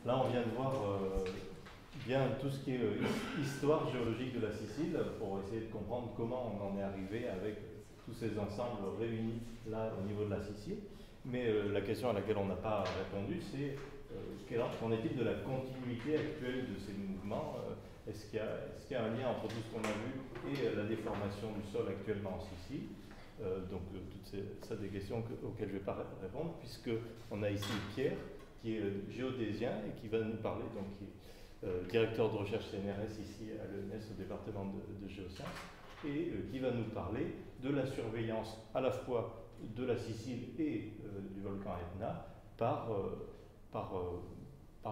Là, on vient de voir bien tout ce qui est histoire géologique de la Sicile pour essayer de comprendre comment on en est arrivé avec tous ces ensembles réunis là au niveau de la Sicile. Mais la question à laquelle on n'a pas répondu, c'est qu'en est-il de la continuité actuelle de ces mouvements? Est-ce qu'il y a un lien entre tout ce qu'on a vu et la déformation du sol actuellement en Sicile? Toutes ça des questions auxquelles je ne vais pas répondre, puisqu'on a ici Pierre, qui est géodésien et qui va nous parler, donc qui est directeur de recherche CNRS ici à l'ENS au département de géosciences, et qui va nous parler de la surveillance à la fois de la Sicile et du volcan Etna par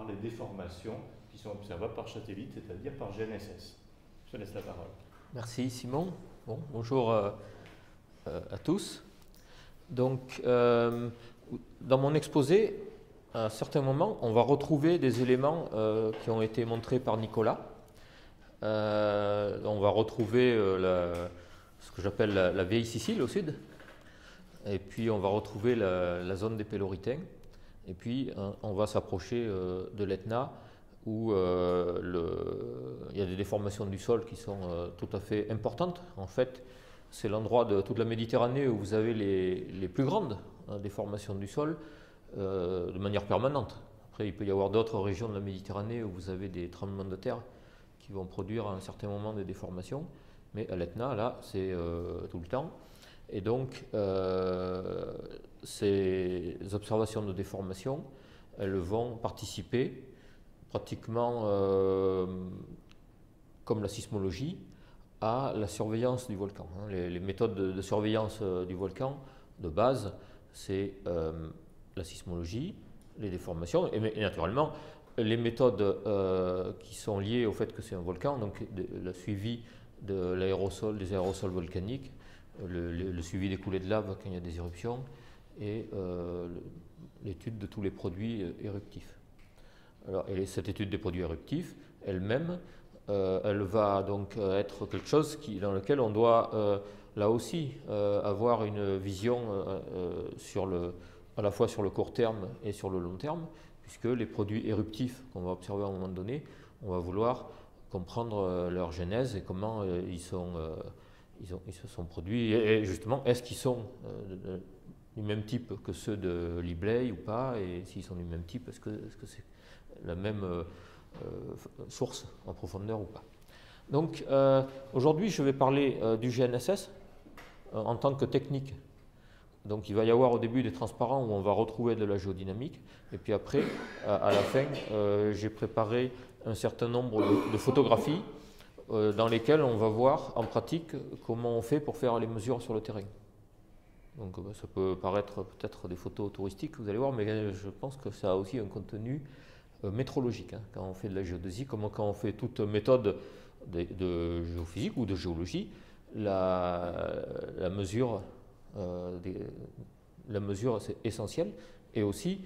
les déformations qui sont observables par satellite, c'est-à-dire par GNSS. Je te laisse la parole. Merci Simon. Bon, bonjour à tous. Donc, dans mon exposé, à un certain moment, on va retrouver des éléments qui ont été montrés par Nicolas. On va retrouver ce que j'appelle la vieille Sicile au sud. Et puis, on va retrouver la zone des Péloritains. Et puis, on va s'approcher de l'Etna, où il y a des déformations du sol qui sont tout à fait importantes. En fait, c'est l'endroit de toute la Méditerranée où vous avez les plus grandes déformations du sol de manière permanente. Après, il peut y avoir d'autres régions de la Méditerranée où vous avez des tremblements de terre qui vont produire à un certain moment des déformations. Mais à l'Etna, là, c'est tout le temps. Et donc, ces observations de déformation, elles vont participer pratiquement comme la sismologie à la surveillance du volcan. Les méthodes de surveillance du volcan de base, c'est la sismologie, les déformations et naturellement les méthodes qui sont liées au fait que c'est un volcan, donc le suivi de l'aérosol, des aérosols volcaniques, le suivi des coulées de lave quand il y a des éruptions et l'étude de tous les produits éruptifs. Alors, et cette étude des produits éruptifs, elle-même, elle va donc être quelque chose dans lequel on doit là aussi avoir une vision à la fois sur le court terme et sur le long terme, puisque les produits éruptifs qu'on va observer à un moment donné, on va vouloir comprendre leur genèse et comment ils se sont produits, et justement, est-ce qu'ils sont du même type que ceux de Libley ou pas, et s'ils sont du même type, est-ce que c'est la même source en profondeur ou pas. Donc aujourd'hui je vais parler du GNSS en tant que technique. Donc il va y avoir au début des transparents où on va retrouver de la géodynamique, et puis après à la fin j'ai préparé un certain nombre de photographies dans lesquelles on va voir en pratique comment on fait pour faire les mesures sur le terrain. Donc ça peut paraître peut-être des photos touristiques, vous allez voir, mais je pense que ça a aussi un contenu métrologique, quand on fait de la géodésie, comme quand on fait toute méthode de géophysique ou de géologie, la mesure c'est essentiel, et aussi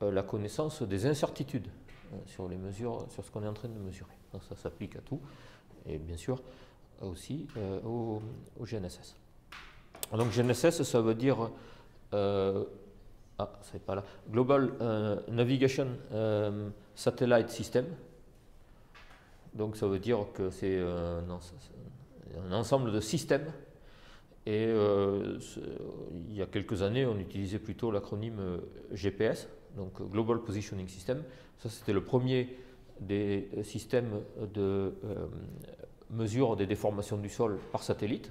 la connaissance des incertitudes sur les mesures, sur ce qu'on est en train de mesurer. Donc ça s'applique à tout, et bien sûr aussi au GNSS. Donc GNSS, ça veut dire c'est pas là. Global Navigation Satellite System. Donc ça veut dire que c'est un ensemble de systèmes. Et il y a quelques années, on utilisait plutôt l'acronyme GPS, donc Global Positioning System. Ça, c'était le premier des systèmes de mesure des déformations du sol par satellite.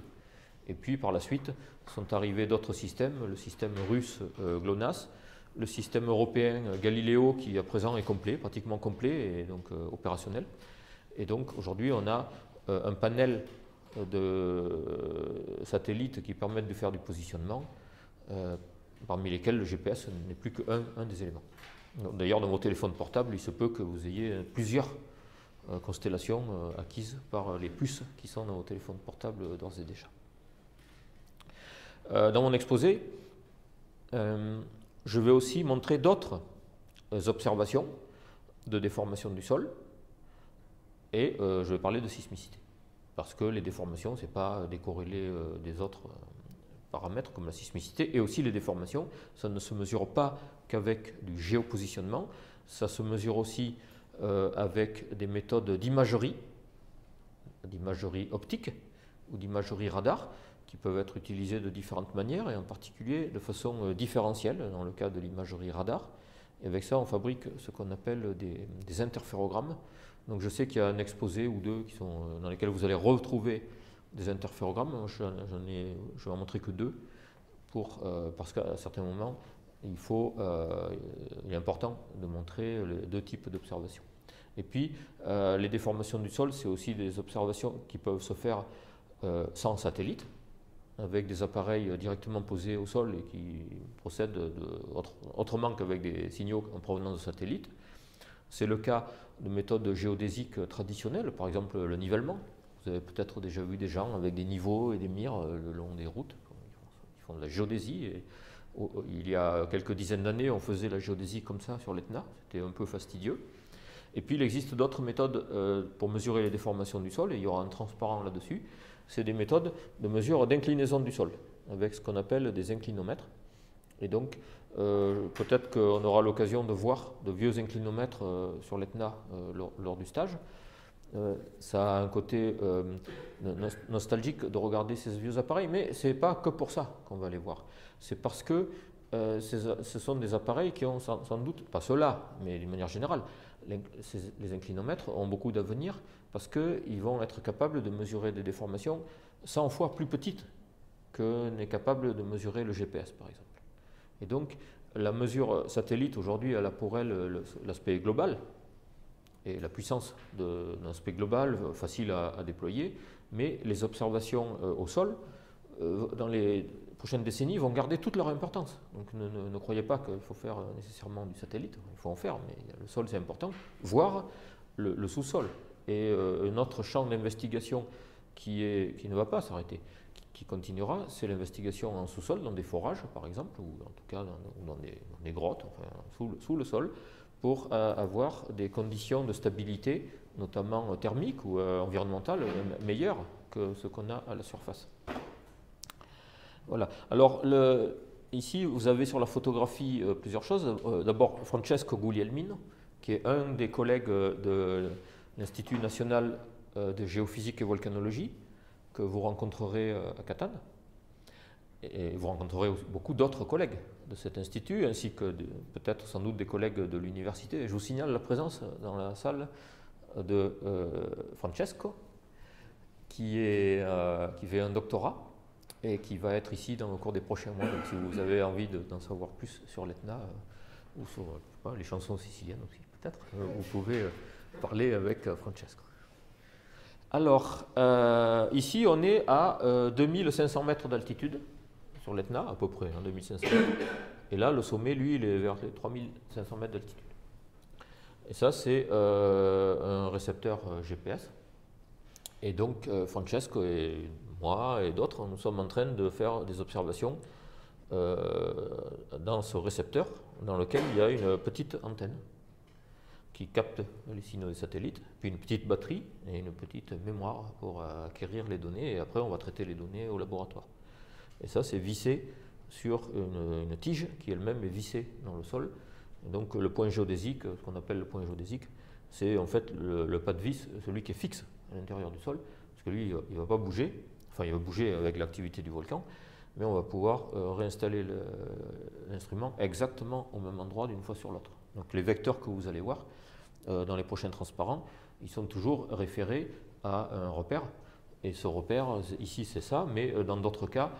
Et puis par la suite sont arrivés d'autres systèmes, le système russe GLONASS, le système européen Galileo qui à présent est complet, pratiquement complet et donc opérationnel. Et donc aujourd'hui on a un panel de satellites qui permettent de faire du positionnement, parmi lesquels le GPS n'est plus qu'un des éléments. D'ailleurs dans vos téléphones portables, il se peut que vous ayez plusieurs constellations acquises par les puces qui sont dans vos téléphones portables d'ores et déjà. Dans mon exposé, je vais aussi montrer d'autres observations de déformation du sol, et je vais parler de sismicité, parce que les déformations, ce n'est pas décorrélé des autres paramètres comme la sismicité, et aussi les déformations, ça ne se mesure pas qu'avec du géopositionnement, Ça se mesure aussi avec des méthodes d'imagerie optique ou d'imagerie radar, qui peuvent être utilisées de différentes manières, et en particulier de façon différentielle, dans le cas de l'imagerie radar. Et avec ça, on fabrique ce qu'on appelle des interférogrammes. Donc je sais qu'il y a un exposé ou deux dans lesquels vous allez retrouver des interférogrammes. Je vais en montrer que deux, parce qu'à certains moments, il est important de montrer les deux types d'observations. Et puis, les déformations du sol, c'est aussi des observations qui peuvent se faire sans satellite, avec des appareils directement posés au sol et qui procèdent autrement qu'avec des signaux en provenance de satellites. C'est le cas de méthodes géodésiques traditionnelles, par exemple le nivellement. Vous avez peut-être déjà vu des gens avec des niveaux et des mires le long des routes. Ils font de la géodésie. Et il y a quelques dizaines d'années, on faisait la géodésie comme ça sur l'Etna. C'était un peu fastidieux. Et puis, il existe d'autres méthodes pour mesurer les déformations du sol, et il y aura un transparent là-dessus. C'est des méthodes de mesure d'inclinaison du sol, avec ce qu'on appelle des inclinomètres. Et donc, peut-être qu'on aura l'occasion de voir de vieux inclinomètres sur l'Etna lors du stage. Ça a un côté nostalgique de regarder ces vieux appareils, mais ce n'est pas que pour ça qu'on va les voir. C'est parce que ce sont des appareils qui ont sans doute, pas ceux-là, mais d'une manière générale, les inclinomètres ont beaucoup d'avenir parce qu'ils vont être capables de mesurer des déformations 100 fois plus petites que n'est capable de mesurer le GPS, par exemple. Et donc, la mesure satellite, aujourd'hui, elle a pour elle l'aspect global et la puissance d'un aspect global facile à déployer, mais les observations au sol, dans les prochaines décennies, vont garder toute leur importance. Donc ne croyez pas qu'il faut faire nécessairement du satellite, il faut en faire, mais le sol c'est important, voire le sous-sol. Et notre champ d'investigation qui ne va pas s'arrêter, qui continuera, c'est l'investigation en sous-sol, dans des forages par exemple, ou en tout cas dans des grottes, enfin, sous le sol, pour avoir des conditions de stabilité, notamment thermiques ou environnementales, meilleures que ce qu'on a à la surface. Voilà. Alors, ici, vous avez sur la photographie plusieurs choses. D'abord, Francesco Guglielmino, qui est un des collègues de l'Institut national de géophysique et volcanologie, que vous rencontrerez à Catane. Et vous rencontrerez aussi beaucoup d'autres collègues de cet institut, ainsi que peut-être sans doute des collègues de l'université. Je vous signale la présence dans la salle de Francesco, qui fait un doctorat et qui va être ici dans le cours des prochains mois. Donc si vous avez envie d'en savoir plus sur l'Etna ou sur les chansons siciliennes aussi, peut-être, vous pouvez parler avec Francesco. Alors, ici, on est à 2500 mètres d'altitude sur l'Etna, à peu près, 2500 mètres. Et là, le sommet, lui, il est vers les 3500 mètres d'altitude. Et ça, c'est un récepteur GPS. Et donc, Francesco et moi et d'autres, nous sommes en train de faire des observations dans ce récepteur, dans lequel il y a une petite antenne qui capte les signaux des satellites, puis une petite batterie et une petite mémoire pour acquérir les données, et après on va traiter les données au laboratoire. Et ça, c'est vissé sur une tige qui elle-même est vissée dans le sol. Et donc le point géodésique, ce qu'on appelle le point géodésique, c'est en fait le pas de vis, celui qui est fixe à l'intérieur du sol, parce que lui, il ne va pas bouger, enfin il va bouger avec l'activité du volcan, mais on va pouvoir réinstaller l'instrument exactement au même endroit d'une fois sur l'autre. Donc les vecteurs que vous allez voir dans les prochains transparents, ils sont toujours référés à un repère. Et ce repère, ici c'est ça, mais dans d'autres cas,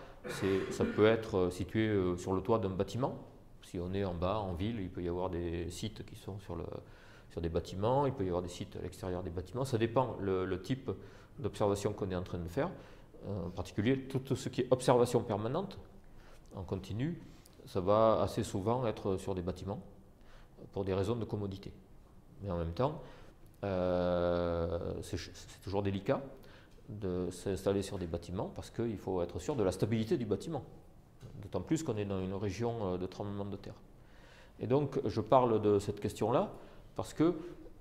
ça peut être situé sur le toit d'un bâtiment. Si on est en bas, en ville, il peut y avoir des sites qui sont sur des bâtiments, il peut y avoir des sites à l'extérieur des bâtiments. Ça dépend le type d'observation qu'on est en train de faire. En particulier, tout ce qui est observation permanente, en continu, ça va assez souvent être sur des bâtiments, pour des raisons de commodité. Mais en même temps, c'est toujours délicat de s'installer sur des bâtiments parce qu'il faut être sûr de la stabilité du bâtiment, d'autant plus qu'on est dans une région de tremblement de terre. Et donc, je parle de cette question-là parce que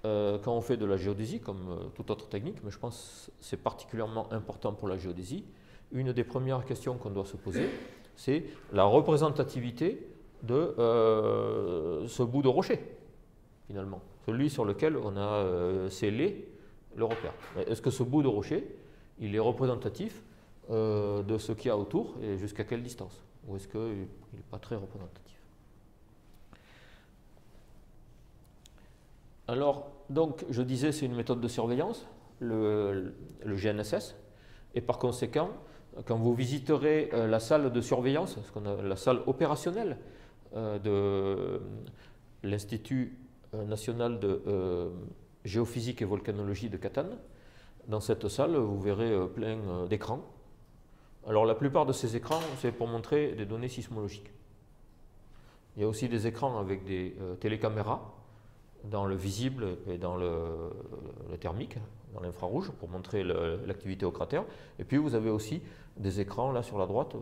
quand on fait de la géodésie, comme toute autre technique, mais je pense que c'est particulièrement important pour la géodésie, une des premières questions qu'on doit se poser, c'est la représentativité de ce bout de rocher. finalement, celui sur lequel on a scellé le repère. Est-ce que ce bout de rocher, il est représentatif de ce qu'il y a autour et jusqu'à quelle distance? Ou est-ce qu'il n'est pas très représentatif? Alors, donc, je disais, c'est une méthode de surveillance, le GNSS, et par conséquent, quand vous visiterez la salle de surveillance, la salle opérationnelle de l'Institut national de géophysique et volcanologie de Catane, dans cette salle, vous verrez plein d'écrans. Alors, la plupart de ces écrans, c'est pour montrer des données sismologiques. Il y a aussi des écrans avec des télécaméras, dans le visible et dans le thermique, dans l'infrarouge, pour montrer l'activité au cratère. Et puis vous avez aussi des écrans là sur la droite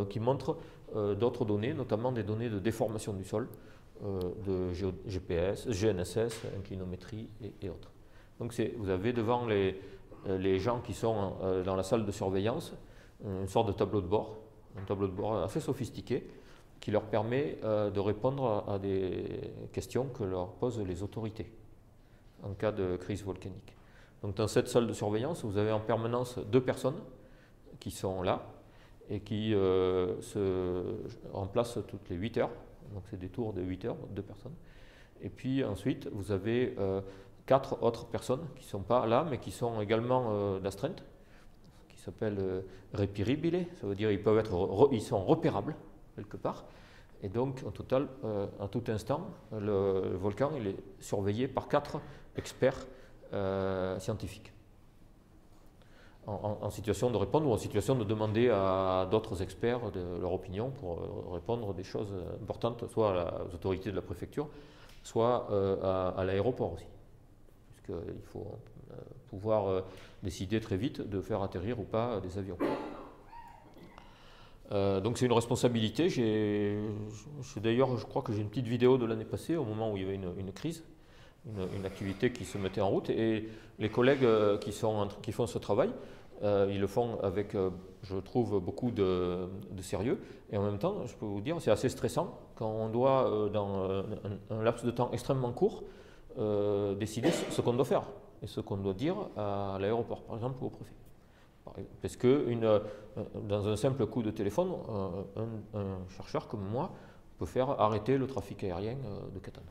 qui montrent d'autres données, notamment des données de déformation du sol, de GPS, GNSS, inclinométrie et autres. Donc vous avez devant les gens qui sont dans la salle de surveillance une sorte de tableau de bord, un tableau de bord assez sophistiqué, qui leur permet de répondre à des questions que leur posent les autorités en cas de crise volcanique. Donc dans cette salle de surveillance, vous avez en permanence 2 personnes qui sont là et qui se remplacent toutes les 8 heures. Donc c'est des tours de 8 heures, 2 personnes. Et puis ensuite, vous avez 4 autres personnes qui ne sont pas là, mais qui sont également d'astreinte, qui s'appellent repiribile, ça veut dire ils sont repérables quelque part. Et donc, en total, à tout instant, le volcan il est surveillé par 4 experts scientifiques en situation de répondre ou en situation de demander à d'autres experts de leur opinion pour répondre des choses importantes, soit aux autorités de la préfecture, soit à l'aéroport aussi. Puisqu'il faut pouvoir décider très vite de faire atterrir ou pas des avions. Donc c'est une responsabilité. D'ailleurs, je crois que j'ai une petite vidéo de l'année passée, au moment où il y avait une crise, une activité qui se mettait en route. Et les collègues qui font ce travail, ils le font avec, je trouve, beaucoup de sérieux. Et en même temps, je peux vous dire, c'est assez stressant quand on doit, dans un laps de temps extrêmement court, décider ce qu'on doit faire et ce qu'on doit dire à l'aéroport, par exemple, ou au préfet. Parce que dans un simple coup de téléphone, un chercheur comme moi peut faire arrêter le trafic aérien de Catane.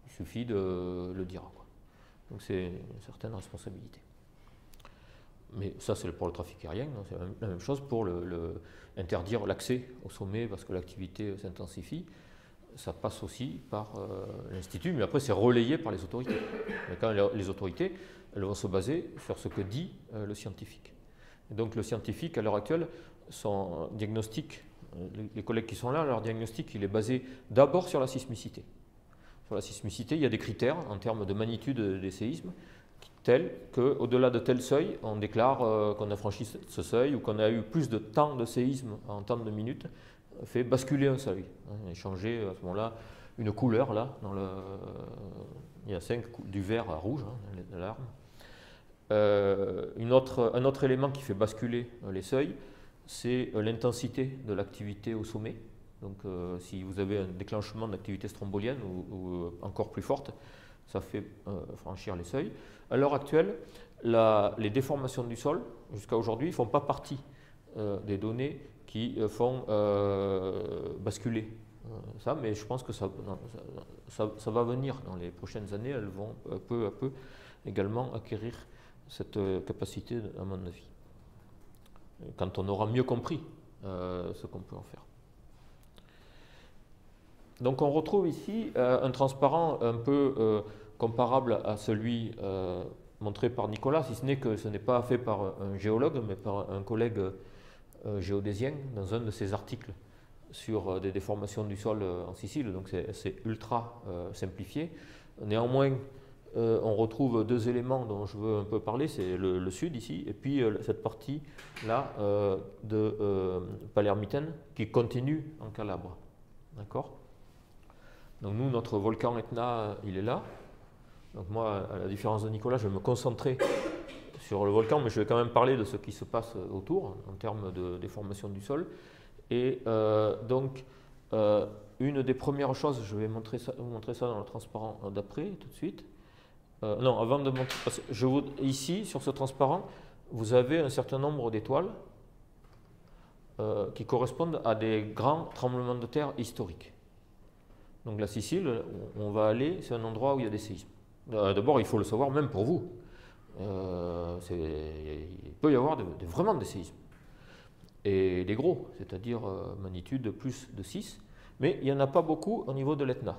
Il suffit de le dire, quoi. Donc c'est une certaine responsabilité. Mais ça, c'est pour le trafic aérien. C'est la même chose pour interdire l'accès au sommet parce que l'activité s'intensifie. Ça passe aussi par l'Institut, mais après c'est relayé par les autorités. Et quand les autorités, elles vont se baser sur ce que dit le scientifique. Et donc le scientifique, à l'heure actuelle, son diagnostic, les collègues qui sont là, leur diagnostic, il est basé d'abord sur la sismicité. Sur la sismicité, il y a des critères en termes de magnitude des séismes, tels qu'au-delà de tel seuil, on déclare qu'on a franchi ce seuil ou qu'on a eu plus de temps de séisme en temps de minutes, fait basculer un seuil, et changer à ce moment-là une couleur. Là, il y a 5 du vert à rouge, l'alarme. Un autre élément qui fait basculer les seuils, c'est l'intensité de l'activité au sommet. Donc si vous avez un déclenchement d'activité strombolienne ou encore plus forte, ça fait franchir les seuils. À l'heure actuelle, les déformations du sol, jusqu'à aujourd'hui, ne font pas partie des données qui font basculer ça, mais je pense que ça va venir dans les prochaines années. Elles vont peu à peu également acquérir cette capacité, à mon avis, quand on aura mieux compris ce qu'on peut en faire. Donc on retrouve ici un transparent un peu comparable à celui montré par Nicolas, si ce n'est que ce n'est pas fait par un géologue, mais par un collègue géodésien dans un de ses articles sur des déformations du sol en Sicile, donc c'est ultra simplifié. Néanmoins, on retrouve 2 éléments dont je veux un peu parler, c'est le sud ici, et puis cette partie-là de Palermitaine qui continue en Calabre. D'accord ? Donc nous, notre volcan Etna, il est là. Donc moi, à la différence de Nicolas, je vais me concentrer sur le volcan, mais je vais quand même parler de ce qui se passe autour en termes de déformation du sol. Et donc, une des premières choses, je vais vous montrer ça dans le transparent d'après, tout de suite. Non, avant de montrer, parce que ici, sur ce transparent, vous avez un certain nombre d'étoiles qui correspondent à des grands tremblements de terre historiques. Donc la Sicile, on va aller, c'est un endroit où il y a des séismes. D'abord, il faut le savoir, même pour vous. Il peut y avoir vraiment des séismes. Et des gros, c'est-à-dire magnitude plus de 6. Mais il n'y en a pas beaucoup au niveau de l'Etna.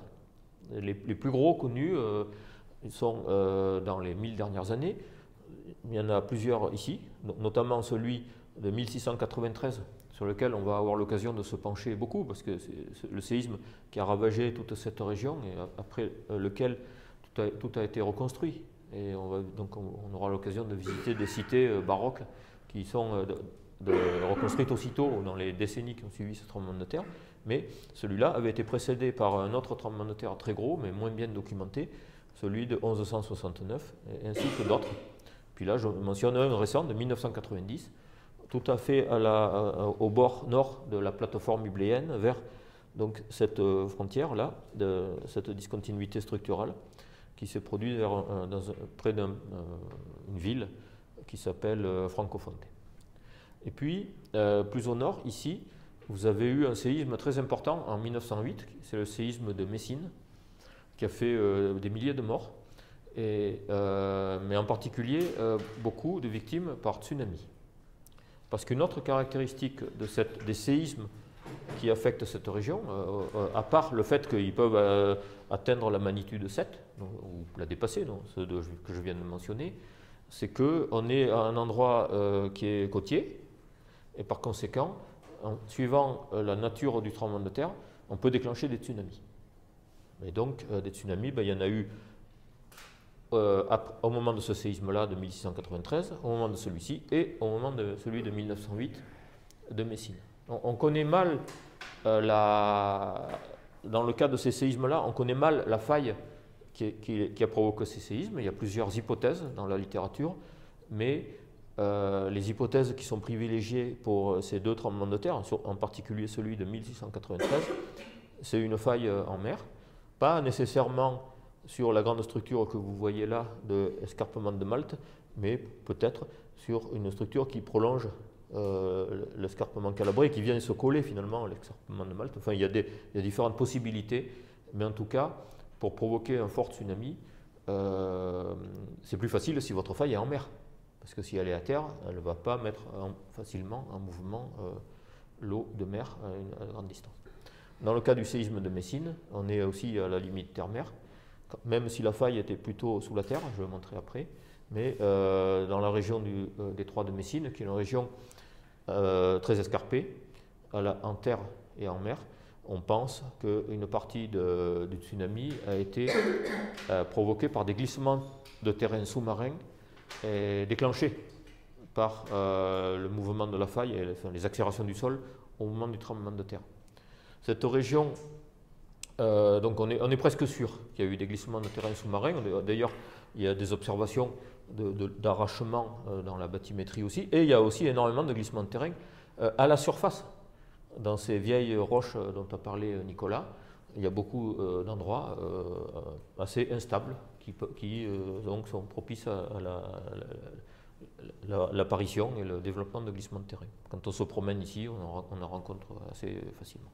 Les plus gros connus sont dans les 1000 dernières années. Il y en a plusieurs ici, notamment celui de 1693, sur lequel on va avoir l'occasion de se pencher beaucoup, parce que c'est le séisme qui a ravagé toute cette région et après lequel tout a été reconstruit. Et donc on aura l'occasion de visiter des cités baroques qui sont reconstruites aussitôt dans les décennies qui ont suivi ce tremblement de terre. Mais celui-là avait été précédé par un autre tremblement de terre très gros, mais moins bien documenté, celui de 1169, ainsi que d'autres. Puis là, je mentionne un récent de 1990, tout à fait au bord nord de la plateforme hubléenne, vers donc, cette frontière-là, cette discontinuité structurale, qui s'est produite près d'une ville qui s'appelle Francofonte. Et puis, plus au nord, ici, vous avez eu un séisme très important en 1908, c'est le séisme de Messine, qui a fait des milliers de morts, mais en particulier beaucoup de victimes par tsunami. Parce qu'une autre caractéristique des séismes qui affectent cette région, à part le fait qu'ils peuvent atteindre la magnitude 7, ou la dépasser, ceux que je viens de mentionner, c'est qu'on est à un endroit qui est côtier, et par conséquent, suivant la nature du tremblement de terre, on peut déclencher des tsunamis. Et donc, des tsunamis, il y en a eu au moment de ce séisme-là de 1693, au moment de celui-ci, et au moment de celui de 1908 de Messine. On connaît mal, dans le cas de ces séismes-là, on connaît mal la faille qui a provoqué ces séismes. Il y a plusieurs hypothèses dans la littérature, mais les hypothèses qui sont privilégiées pour ces deux tremblements de terre, en particulier celui de 1693, c'est une faille en mer, pas nécessairement sur la grande structure que vous voyez là de l'escarpement de Malte, mais peut-être sur une structure qui prolonge l'escarpement calabré, qui vient se coller finalement à l'escarpement de Malte. Enfin, il y a différentes possibilités, mais en tout cas, pour provoquer un fort tsunami, c'est plus facile si votre faille est en mer. Parce que si elle est à terre, elle ne va pas mettre facilement en mouvement l'eau de mer à une grande distance. Dans le cas du séisme de Messine, on est aussi à la limite terre-mer, même si la faille était plutôt sous la terre, je vais le montrer après, mais dans la région du détroit de Messine, qui est une région très escarpée, en terre et en mer, on pense qu'une partie du tsunami a été provoquée par des glissements de terrain sous-marins déclenchés par le mouvement de la faille et les accélérations du sol au moment du tremblement de terre. Cette région, donc on est presque sûr qu'il y a eu des glissements de terrain sous-marins. D'ailleurs, il y a des observations d'arrachement dans la bathymétrie aussi, et il y a aussi énormément de glissements de terrain à la surface. Dans ces vieilles roches dont a parlé Nicolas, il y a beaucoup d'endroits assez instables qui donc sont propices à l'apparition et le développement de glissements de terrain. Quand on se promène ici, on en rencontre assez facilement.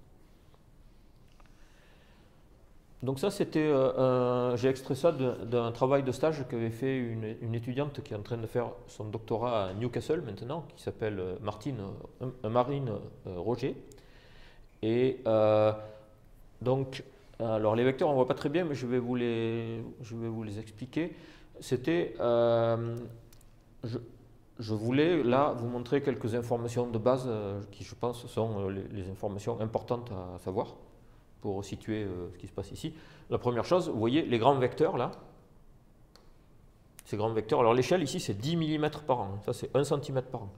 Donc ça, j'ai extrait ça d'un travail de stage qu'avait fait une étudiante qui est en train de faire son doctorat à Newcastle maintenant, qui s'appelle Marine Roger. Et donc, alors les vecteurs on ne voit pas très bien, mais je vais vous les expliquer. C'était, je voulais là vous montrer quelques informations de base qui je pense sont les informations importantes à savoir pour situer ce qui se passe ici. La première chose, vous voyez les grands vecteurs là, ces grands vecteurs, alors l'échelle ici c'est 10 mm par an, ça c'est 1 cm par an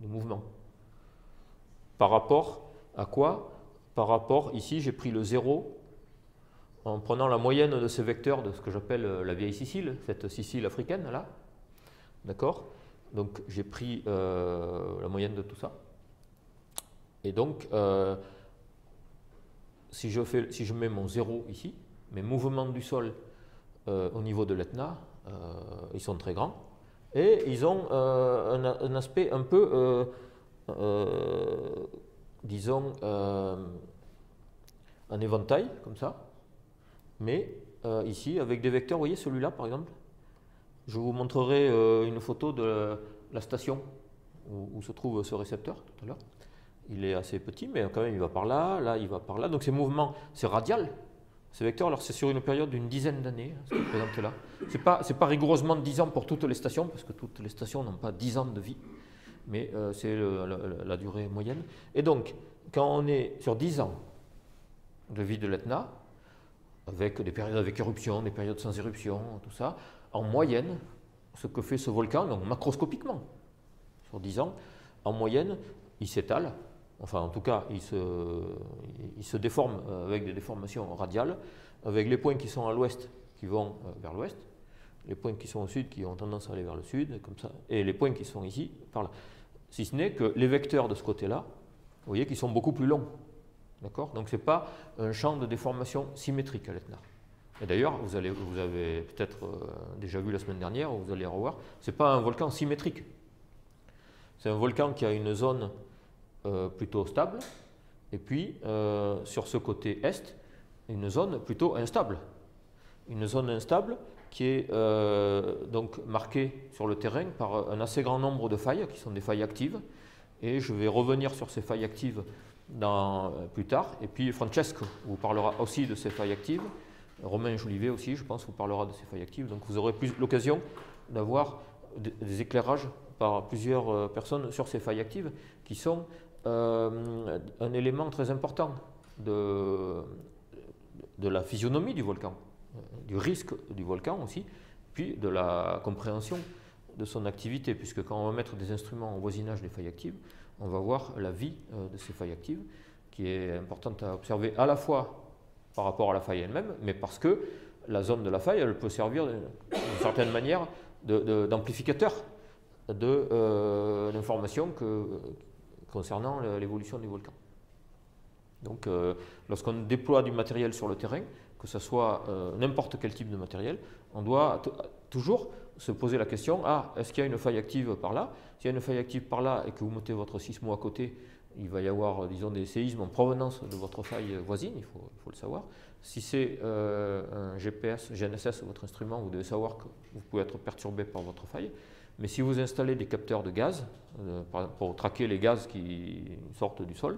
de mouvement. Par rapport à quoi? Par rapport, ici j'ai pris le 0 en prenant la moyenne de ces vecteurs de ce que j'appelle la vieille Sicile, cette Sicile africaine là, d'accord? Donc j'ai pris la moyenne de tout ça. Et donc, si je mets mon 0 ici, mes mouvements du sol au niveau de l'Etna, ils sont très grands et ils ont un aspect un peu, disons, un éventail comme ça, mais ici avec des vecteurs, vous voyez celui-là par exemple, je vous montrerai une photo de la station où se trouve ce récepteur tout à l'heure. Il est assez petit, mais quand même il va par là, là il va par là. Donc ces mouvements, c'est radial. Ces vecteurs, alors c'est sur une période d'une dizaine d'années, ce qui est présenté là. C'est pas rigoureusement 10 ans pour toutes les stations, parce que toutes les stations n'ont pas 10 ans de vie, mais c'est la durée moyenne. Et donc, quand on est sur 10 ans de vie de l'Etna, avec des périodes avec éruption, des périodes sans éruption, tout ça, en moyenne, ce que fait ce volcan, donc macroscopiquement, sur 10 ans, en moyenne, il s'étale. Enfin, en tout cas, il se déforme avec des déformations radiales, avec les points qui sont à l'ouest qui vont vers l'ouest, les points qui sont au sud qui ont tendance à aller vers le sud, comme ça, et les points qui sont ici, par là. Si ce n'est que les vecteurs de ce côté-là, vous voyez qu'ils sont beaucoup plus longs. D'accord ? Donc, ce n'est pas un champ de déformation symétrique à l'Etna. Et d'ailleurs, vous avez peut-être déjà vu la semaine dernière, ou vous allez revoir, ce n'est pas un volcan symétrique. C'est un volcan qui a une zone plutôt stable, et puis sur ce côté est, une zone plutôt instable. Une zone instable qui est donc marquée sur le terrain par un assez grand nombre de failles, qui sont des failles actives, et je vais revenir sur ces failles actives plus tard, et puis Francesco vous parlera aussi de ces failles actives, Romain Jolivet aussi, je pense, vous parlera de ces failles actives, donc vous aurez l'occasion d'avoir des éclairages par plusieurs personnes sur ces failles actives, qui sont un élément très important de la physionomie du volcan, du risque du volcan aussi, puis de la compréhension de son activité, puisque quand on va mettre des instruments au voisinage des failles actives, on va voir la vie de ces failles actives, qui est importante à observer à la fois par rapport à la faille elle-même, mais parce que la zone de la faille, elle peut servir d'une certaine manière d'amplificateur d'informations concernant l'évolution du volcan. Donc, lorsqu'on déploie du matériel sur le terrain, que ce soit n'importe quel type de matériel, on doit toujours se poser la question, est-ce qu'il y a une faille active par là? S'il y a une faille active par là et que vous mettez votre sismo à côté, il va y avoir, disons, des séismes en provenance de votre faille voisine, il faut le savoir. Si c'est un GPS, GNSS, votre instrument, vous devez savoir que vous pouvez être perturbé par votre faille. Mais si vous installez des capteurs de gaz, pour traquer les gaz qui sortent du sol,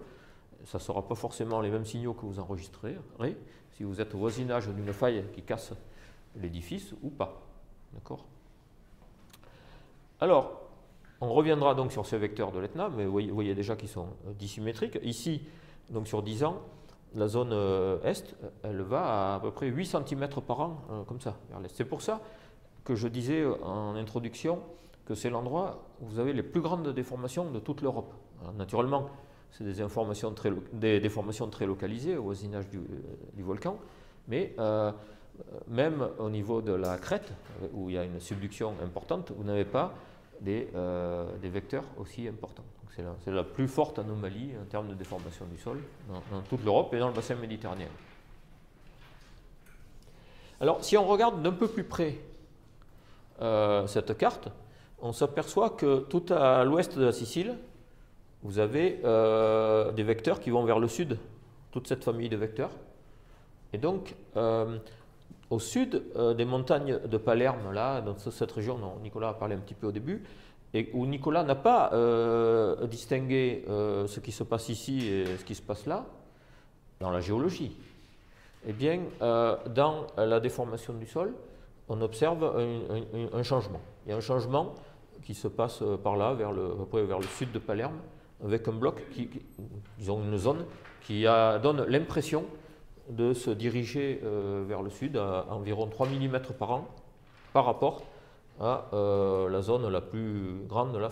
ça ne sera pas forcément les mêmes signaux que vous enregistrerez si vous êtes au voisinage d'une faille qui casse l'édifice ou pas. D'accord ? Alors, on reviendra donc sur ces vecteurs de l'Etna, mais vous voyez déjà qu'ils sont dissymétriques. Ici, donc sur 10 ans, la zone est, elle va à peu près 8 cm par an, comme ça, vers l'est. C'est pour ça que je disais en introduction que c'est l'endroit où vous avez les plus grandes déformations de toute l'Europe. Naturellement, c'est des déformations très localisées au voisinage du volcan, mais même au niveau de la crête, où il y a une subduction importante, vous n'avez pas des vecteurs aussi importants. C'est la plus forte anomalie en termes de déformation du sol dans toute l'Europe et dans le bassin méditerranéen. Alors, si on regarde d'un peu plus près cette carte, on s'aperçoit que tout à l'ouest de la Sicile, vous avez des vecteurs qui vont vers le sud, toute cette famille de vecteurs. Et donc, au sud des montagnes de Palerme, là, dans cette région dont Nicolas a parlé un petit peu au début, et où Nicolas n'a pas distingué ce qui se passe ici et ce qui se passe là, dans la géologie, eh bien, dans la déformation du sol, on observe un changement. Il y a un changement qui se passe par là, à peu près vers le sud de Palerme, avec un bloc, disons une zone, qui donne l'impression de se diriger vers le sud à environ 3 mm par an, par rapport à la zone la plus grande, la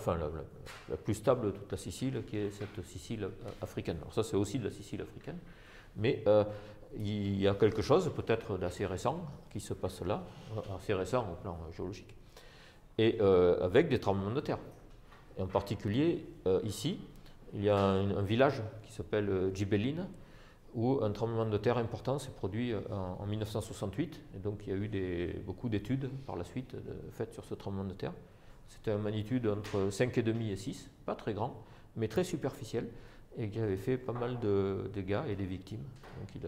plus stable de toute la Sicile, qui est cette Sicile africaine. Alors ça, c'est aussi de la Sicile africaine, mais il y a quelque chose peut-être d'assez récent qui se passe là, assez récent au plan géologique, et avec des tremblements de terre. Et en particulier, ici, il y a un village qui s'appelle Gibellina, où un tremblement de terre important s'est produit en 1968. Et donc il y a eu beaucoup d'études par la suite faites sur ce tremblement de terre. C'était une magnitude entre 5,5 et 6, pas très grand, mais très superficiel, et qui avait fait pas mal de dégâts et des victimes. Donc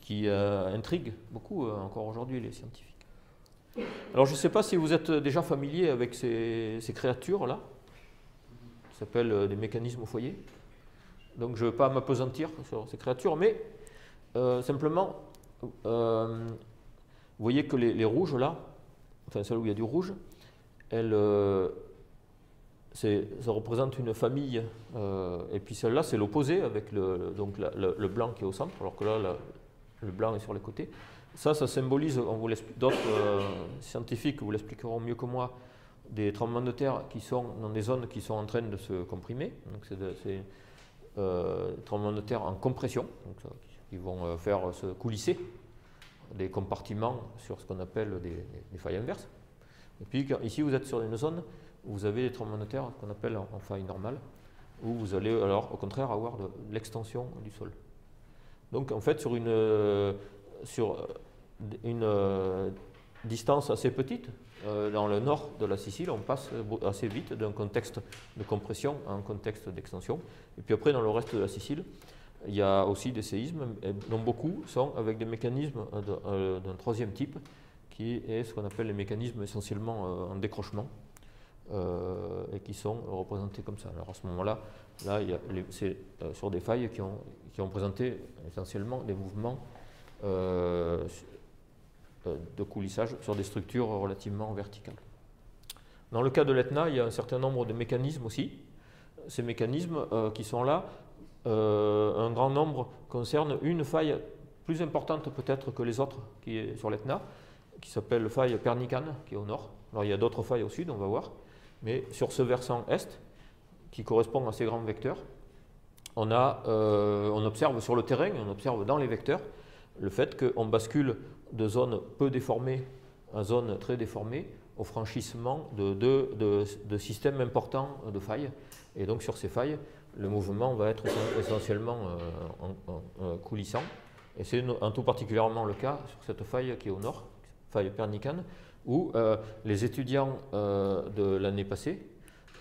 qui intrigue beaucoup encore aujourd'hui les scientifiques. Alors je ne sais pas si vous êtes déjà familier avec ces créatures-là, qui s'appellent des mécanismes au foyer. Donc je ne vais pas m'appesantir sur ces créatures, mais simplement, vous voyez que les rouges là, enfin celles où il y a du rouge, ça représente une famille, et puis celle-là c'est l'opposé avec le blanc qui est au centre, alors que là le blanc est sur les côtés. Ça symbolise, d'autres scientifiques vous l'expliqueront mieux que moi, des tremblements de terre qui sont dans des zones qui sont en train de se comprimer. Donc c'est tremblements de terre en compression, donc qui vont faire se coulisser des compartiments sur ce qu'on appelle des failles inverses. Et puis ici vous êtes sur une zone où vous avez des tremblements de terre qu'on appelle en faille normale, où vous allez alors au contraire avoir de l'extension du sol. Donc en fait sur une distance assez petite, dans le nord de la Sicile, on passe assez vite d'un contexte de compression à un contexte d'extension. Et puis après, dans le reste de la Sicile, il y a aussi des séismes, dont beaucoup sont avec des mécanismes d'un troisième type, qui est ce qu'on appelle les mécanismes essentiellement en décrochement, et qui sont représentés comme ça. Alors à ce moment-là, c'est sur des failles qui ont présenté essentiellement des mouvements de coulissage sur des structures relativement verticales. Dans le cas de l'Etna, il y a un certain nombre de mécanismes aussi. Ces mécanismes qui sont là, un grand nombre concernent une faille plus importante peut-être que les autres qui est sur l'Etna, qui s'appelle faille pernicane, qui est au nord. Alors il y a d'autres failles au sud, on va voir, mais sur ce versant est, qui correspond à ces grands vecteurs, on observe sur le terrain, on observe dans les vecteurs, le fait qu'on bascule de zones peu déformées à zones très déformées au franchissement de systèmes importants de failles. Et donc sur ces failles, le mouvement va être essentiellement coulissant. Et c'est en tout particulièrement le cas sur cette faille qui est au nord, faille pernicane, où les étudiants de l'année passée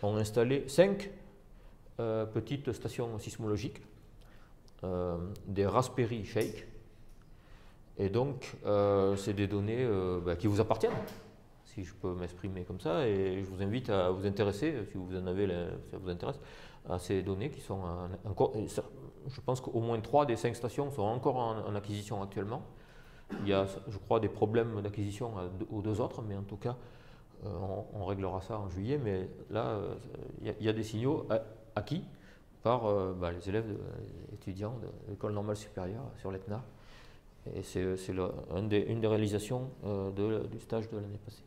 ont installé 5 petites stations sismologiques, des Raspberry Shake. Et donc, c'est des données qui vous appartiennent, si je peux m'exprimer comme ça, et je vous invite à vous intéresser, si vous en avez, ça vous intéresse, à ces données qui sont encore, je pense qu'au moins 3 des 5 stations sont encore en acquisition actuellement. Il y a, je crois, des problèmes d'acquisition aux 2 autres, mais en tout cas, on réglera ça en juillet, mais là, il y a des signaux acquis par les élèves étudiants de l'école normale supérieure sur l'Etna. Et c'est une des réalisations du stage de l'année passée.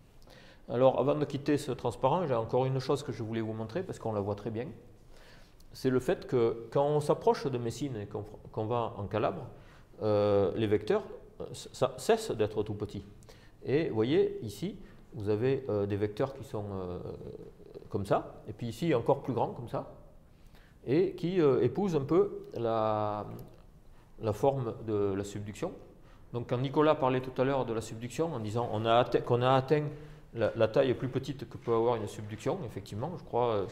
Alors, avant de quitter ce transparent, j'ai encore une chose que je voulais vous montrer, parce qu'on la voit très bien. C'est le fait que quand on s'approche de Messine et qu'on va en Calabre, les vecteurs cessent d'être tout petits. Et vous voyez, ici, vous avez des vecteurs qui sont comme ça, et puis ici, encore plus grands, comme ça, et qui épousent un peu la forme de la subduction. Donc quand Nicolas parlait tout à l'heure de la subduction en disant qu'on a atteint la taille plus petite que peut avoir une subduction, effectivement, je crois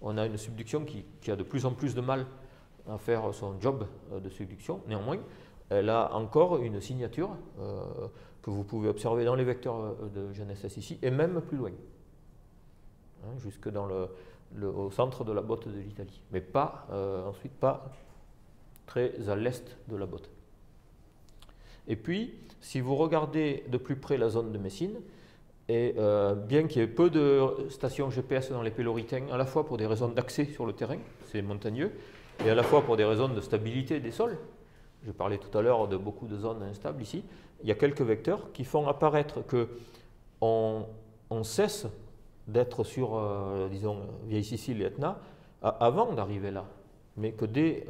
on a une subduction qui a de plus en plus de mal à faire son job de subduction. Néanmoins, elle a encore une signature que vous pouvez observer dans les vecteurs de GNSS ici, et même plus loin, hein, jusque au centre de la botte de l'Italie, mais ensuite pas très à l'est de la botte. Et puis, si vous regardez de plus près la zone de Messine, et bien qu'il y ait peu de stations GPS dans les péloritains, à la fois pour des raisons d'accès sur le terrain, c'est montagneux, et à la fois pour des raisons de stabilité des sols, je parlais tout à l'heure de beaucoup de zones instables ici, il y a quelques vecteurs qui font apparaître qu'on cesse d'être sur, disons, Vieille Sicile et Etna avant d'arriver là, mais que dès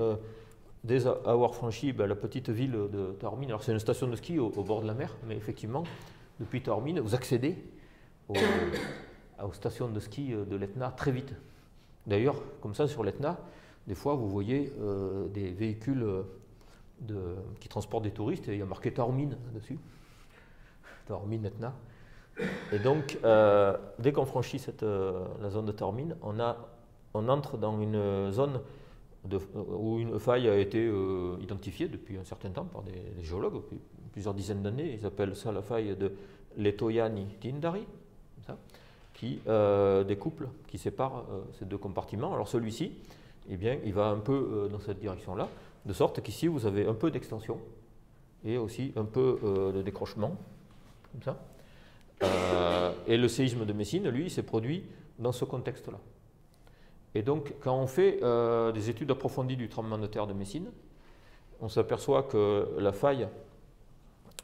avoir franchi la petite ville de Taormine, alors c'est une station de ski au bord de la mer, mais effectivement, depuis Taormine, vous accédez aux stations de ski de l'Etna très vite. D'ailleurs, comme ça, sur l'Etna, des fois, vous voyez des véhicules qui transporte des touristes, et il y a marqué Taormine dessus, Taormine Etna. Et donc, dès qu'on franchit la zone de Taormine, on entre dans une zone où une faille a été identifiée depuis un certain temps par des géologues, depuis plusieurs dizaines d'années. Ils appellent ça la faille de Letojanni-Tindari, qui découple, qui sépare ces deux compartiments. Alors celui-ci, eh bien, il va un peu dans cette direction-là, de sorte qu'ici, vous avez un peu d'extension et aussi un peu de décrochement, comme ça. Et le séisme de Messine, lui, s'est produit dans ce contexte-là. Et donc, quand on fait des études approfondies du tremblement de terre de Messine, on s'aperçoit que la faille,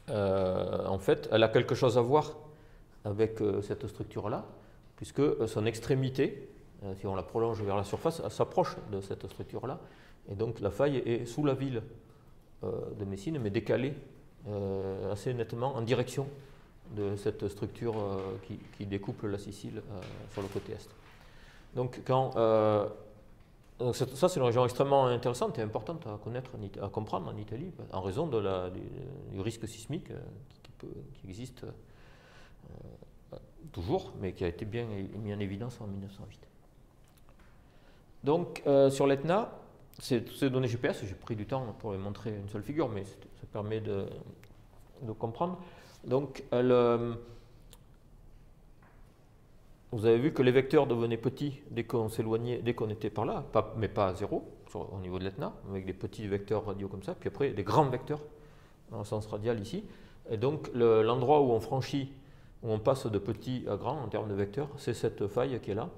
en fait, elle a quelque chose à voir avec cette structure-là, puisque son extrémité, si on la prolonge vers la surface, elle s'approche de cette structure-là. Et donc, la faille est sous la ville de Messine, mais décalée assez nettement en direction de cette structure qui découple la Sicile sur le côté est. Donc, ça, c'est une région extrêmement intéressante et importante à connaître, à comprendre en Italie, en raison du risque sismique qui existe toujours, mais qui a été bien mis en évidence en 1908. Donc, sur l'Etna, ces données GPS, j'ai pris du temps pour les montrer une seule figure, mais ça permet de comprendre. Donc, vous avez vu que les vecteurs devenaient petits dès qu'on s'éloignait, dès qu'on était par là, mais pas à zéro au niveau de l'Etna, avec des petits vecteurs radiaux comme ça, puis après des grands vecteurs dans le sens radial ici. Et donc l'endroit où on franchit, où on passe de petit à grand en termes de vecteurs, c'est cette faille qui est là,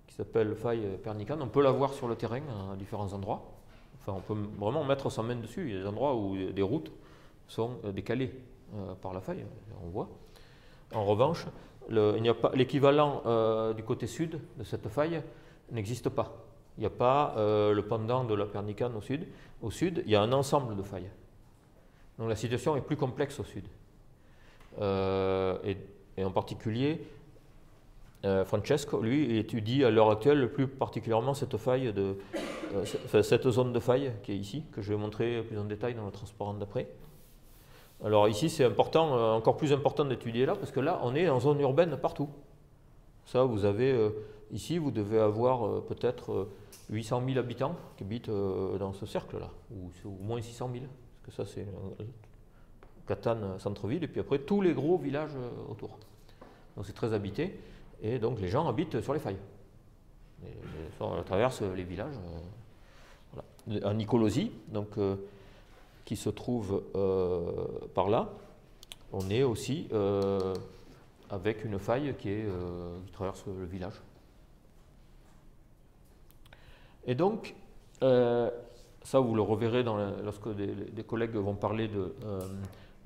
qui s'appelle faille pernicane. On peut la voir sur le terrain à différents endroits. Enfin, on peut vraiment mettre sa main dessus. Il y a des endroits où des routes sont décalées par la faille, on voit. En revanche, l'équivalent du côté sud de cette faille n'existe pas. Il n'y a pas le pendant de la pernicane au sud. Au sud, il y a un ensemble de failles. Donc la situation est plus complexe au sud. Et en particulier, Francesco, lui, il étudie à l'heure actuelle plus particulièrement cette faille, cette zone de faille qui est ici, que je vais montrer plus en détail dans le transparent d'après. Alors ici, c'est important, encore plus important d'étudier là, parce que là, on est en zone urbaine partout. Ça, vous avez, ici, vous devez avoir peut-être 800 000 habitants qui habitent dans ce cercle-là, ou au moins 600 000, parce que ça, c'est Catane, centre-ville, et puis après, tous les gros villages autour. Donc c'est très habité, et donc les gens habitent sur les failles. On traverse les villages. Voilà. À Nicolosi, donc... qui se trouve par là, on est aussi avec une faille qui traverse le village. Et donc, ça vous le reverrez lorsque des collègues vont parler de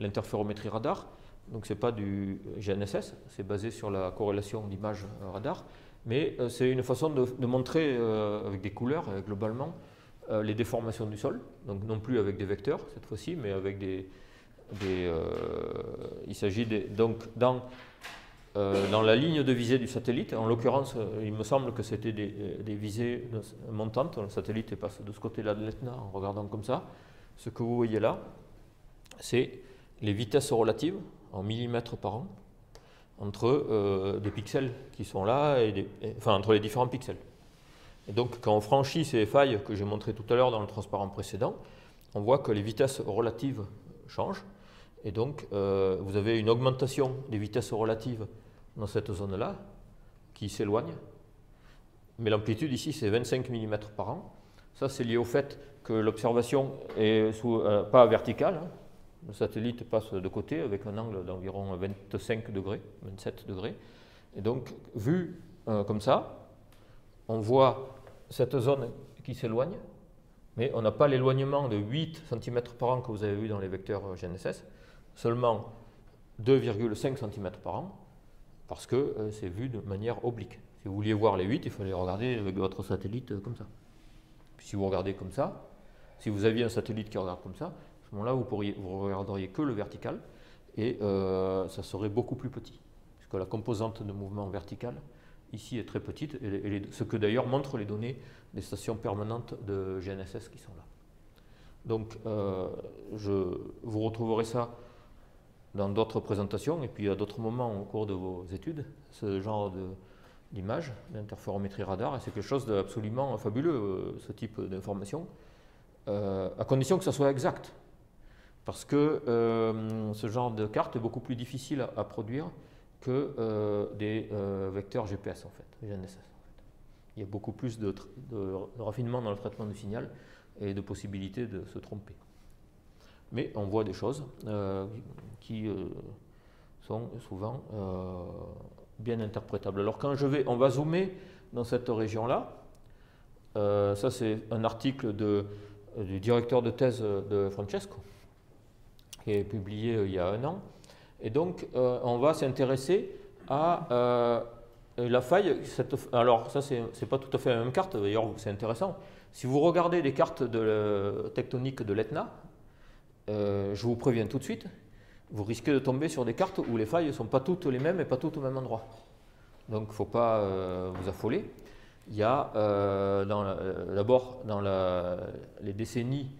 l'interférométrie radar. Donc ce n'est pas du GNSS, c'est basé sur la corrélation d'images radar, mais c'est une façon de montrer avec des couleurs, globalement, les déformations du sol, donc non plus avec des vecteurs cette fois-ci, mais avec il s'agit donc dans la ligne de visée du satellite. En l'occurrence, il me semble que c'était des visées montantes. Le satellite passe de ce côté-là de l'Etna en regardant comme ça. Ce que vous voyez là, c'est les vitesses relatives en millimètres par an entre des pixels qui sont là, enfin entre les différents pixels. Et donc, quand on franchit ces failles que j'ai montrées tout à l'heure dans le transparent précédent, on voit que les vitesses relatives changent. Et donc, vous avez une augmentation des vitesses relatives dans cette zone-là, qui s'éloigne. Mais l'amplitude ici, c'est 25 mm par an. Ça, c'est lié au fait que l'observation est pas verticale. Hein. Le satellite passe de côté avec un angle d'environ 25 degrés, 27 degrés. Et donc, vu comme ça, on voit cette zone qui s'éloigne, mais on n'a pas l'éloignement de 8 cm par an que vous avez vu dans les vecteurs GNSS, seulement 2,5 cm par an, parce que c'est vu de manière oblique. Si vous vouliez voir les 8, il fallait regarder avec votre satellite comme ça. Puis si vous regardez comme ça, si vous aviez un satellite qui regarde comme ça, à ce moment-là, vous regarderiez que le vertical, et ça serait beaucoup plus petit, puisque la composante de mouvement vertical ici est très petite, ce que d'ailleurs montrent les données des stations permanentes de GNSS qui sont là. Donc, vous retrouverez ça dans d'autres présentations et puis à d'autres moments au cours de vos études, ce genre d'image d'interférométrie radar, et c'est quelque chose d'absolument fabuleux, ce type d'information, à condition que ça soit exact. Parce que ce genre de carte est beaucoup plus difficile à produire que des vecteurs GPS, en fait, GNSS. En fait. Il y a beaucoup plus de raffinement dans le traitement du signal et de possibilités de se tromper. Mais on voit des choses qui sont souvent bien interprétables. Alors quand on va zoomer dans cette région-là, ça c'est un article du directeur de thèse de Francesco, qui est publié il y a 1 an. Et donc on va s'intéresser à la faille. Alors ça c'est pas tout à fait la même carte, d'ailleurs c'est intéressant. Si vous regardez des cartes tectoniques de l'Etna, je vous préviens tout de suite, vous risquez de tomber sur des cartes où les failles ne sont pas toutes les mêmes et pas toutes au même endroit. Donc il ne faut pas vous affoler. Il y a d'abord dans les décennies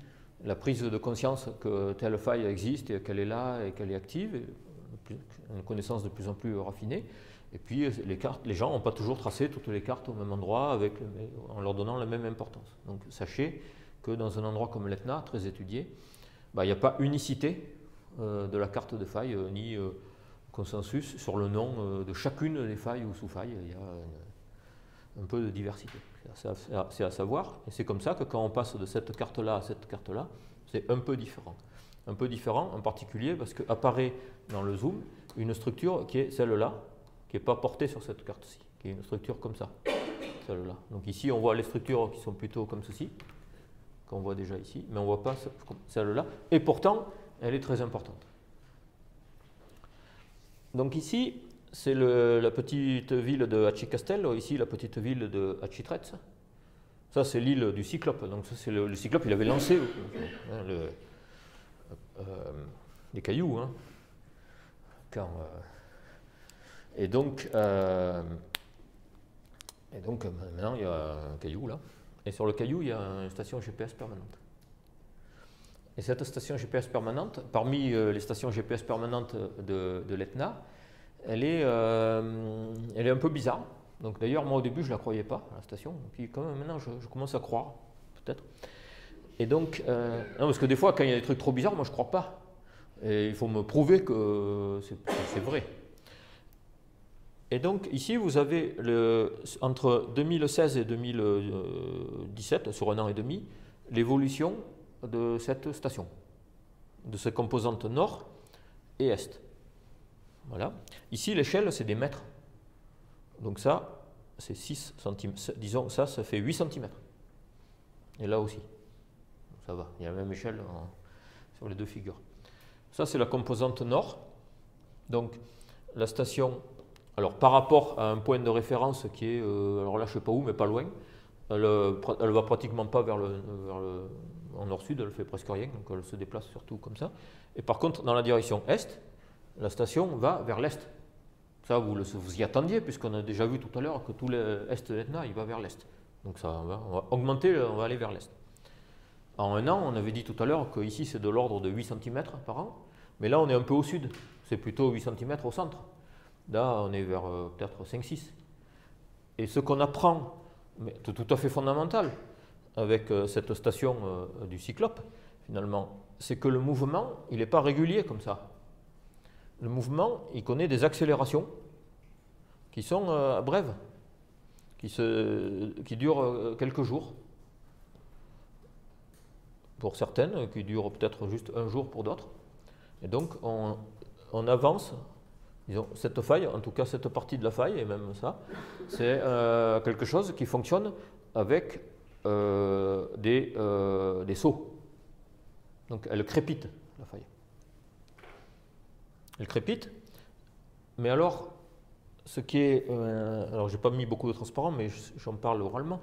la prise de conscience que telle faille existe et qu'elle est là et qu'elle est active, une connaissance de plus en plus raffinée. Et puis les gens n'ont pas toujours tracé toutes les cartes au même endroit en leur donnant la même importance. Donc sachez que dans un endroit comme l'Etna, très étudié, il n'y a pas unicité de la carte de faille, ni consensus sur le nom de chacune des failles ou sous-failles. Il y a un peu de diversité. C'est à savoir, et c'est comme ça que quand on passe de cette carte-là à cette carte-là, c'est un peu différent. Un peu différent en particulier parce qu'apparaît dans le zoom une structure qui est celle-là, qui n'est pas portée sur cette carte-ci, qui est une structure comme ça, celle-là. Donc ici, on voit les structures qui sont plutôt comme ceci, qu'on voit déjà ici, mais on ne voit pas celle-là, et pourtant, elle est très importante. Donc ici, c'est la petite ville de Aci-Castello, ici la petite ville de Aci-Trezza. Ça, c'est l'île du Cyclope. Donc ça, c'est le Cyclope, il avait lancé des cailloux. Hein, et donc maintenant, il y a un caillou là. Et sur le caillou, il y a une station GPS permanente. Et cette station GPS permanente, parmi les stations GPS permanentes de l'Etna, elle est un peu bizarre. Donc d'ailleurs, moi au début, je ne la croyais pas, la station. Et puis quand même, maintenant, je commence à croire, peut-être. Et donc, non, parce que des fois, quand il y a des trucs trop bizarres, moi, je ne crois pas. Et il faut me prouver que c'est vrai. Et donc ici, vous avez entre 2016 et 2017, sur 1 an et demi, l'évolution de cette station, de ses composantes nord et est. Voilà. Ici, l'échelle, c'est des mètres. Donc ça, c'est 6 cm. Disons, ça fait 8 cm. Et là aussi. Ça va, il y a la même échelle sur les deux figures. Ça, c'est la composante nord. Donc, la station... Alors, par rapport à un point de référence qui est, alors là, je ne sais pas où, mais pas loin, elle ne va pratiquement pas en nord-sud, elle fait presque rien, donc elle se déplace surtout comme ça. Et par contre, dans la direction est, la station va vers l'est. Ça, vous y attendiez, puisqu'on a déjà vu tout à l'heure que tout l'est de l'Etna, il va vers l'est. Donc ça, on va augmenter, on va aller vers l'est. En 1 an, on avait dit tout à l'heure qu'ici, c'est de l'ordre de 8 cm par an, mais là, on est un peu au sud. C'est plutôt 8 cm au centre. Là, on est vers peut-être 5-6. Et ce qu'on apprend, mais tout à fait fondamental, avec cette station du Cyclope, finalement, c'est que le mouvement, il n'est pas régulier comme ça. Le mouvement, il connaît des accélérations qui sont brèves, qui durent quelques jours, pour certaines, qui durent peut-être juste 1 jour pour d'autres. Et donc, on avance. Disons, cette faille, en tout cas cette partie de la faille, et même ça, c'est quelque chose qui fonctionne avec des sauts. Donc elle crépite, la faille. Elle crépite, mais alors, ce qui est... alors, je n'ai pas mis beaucoup de transparent, mais j'en parle oralement.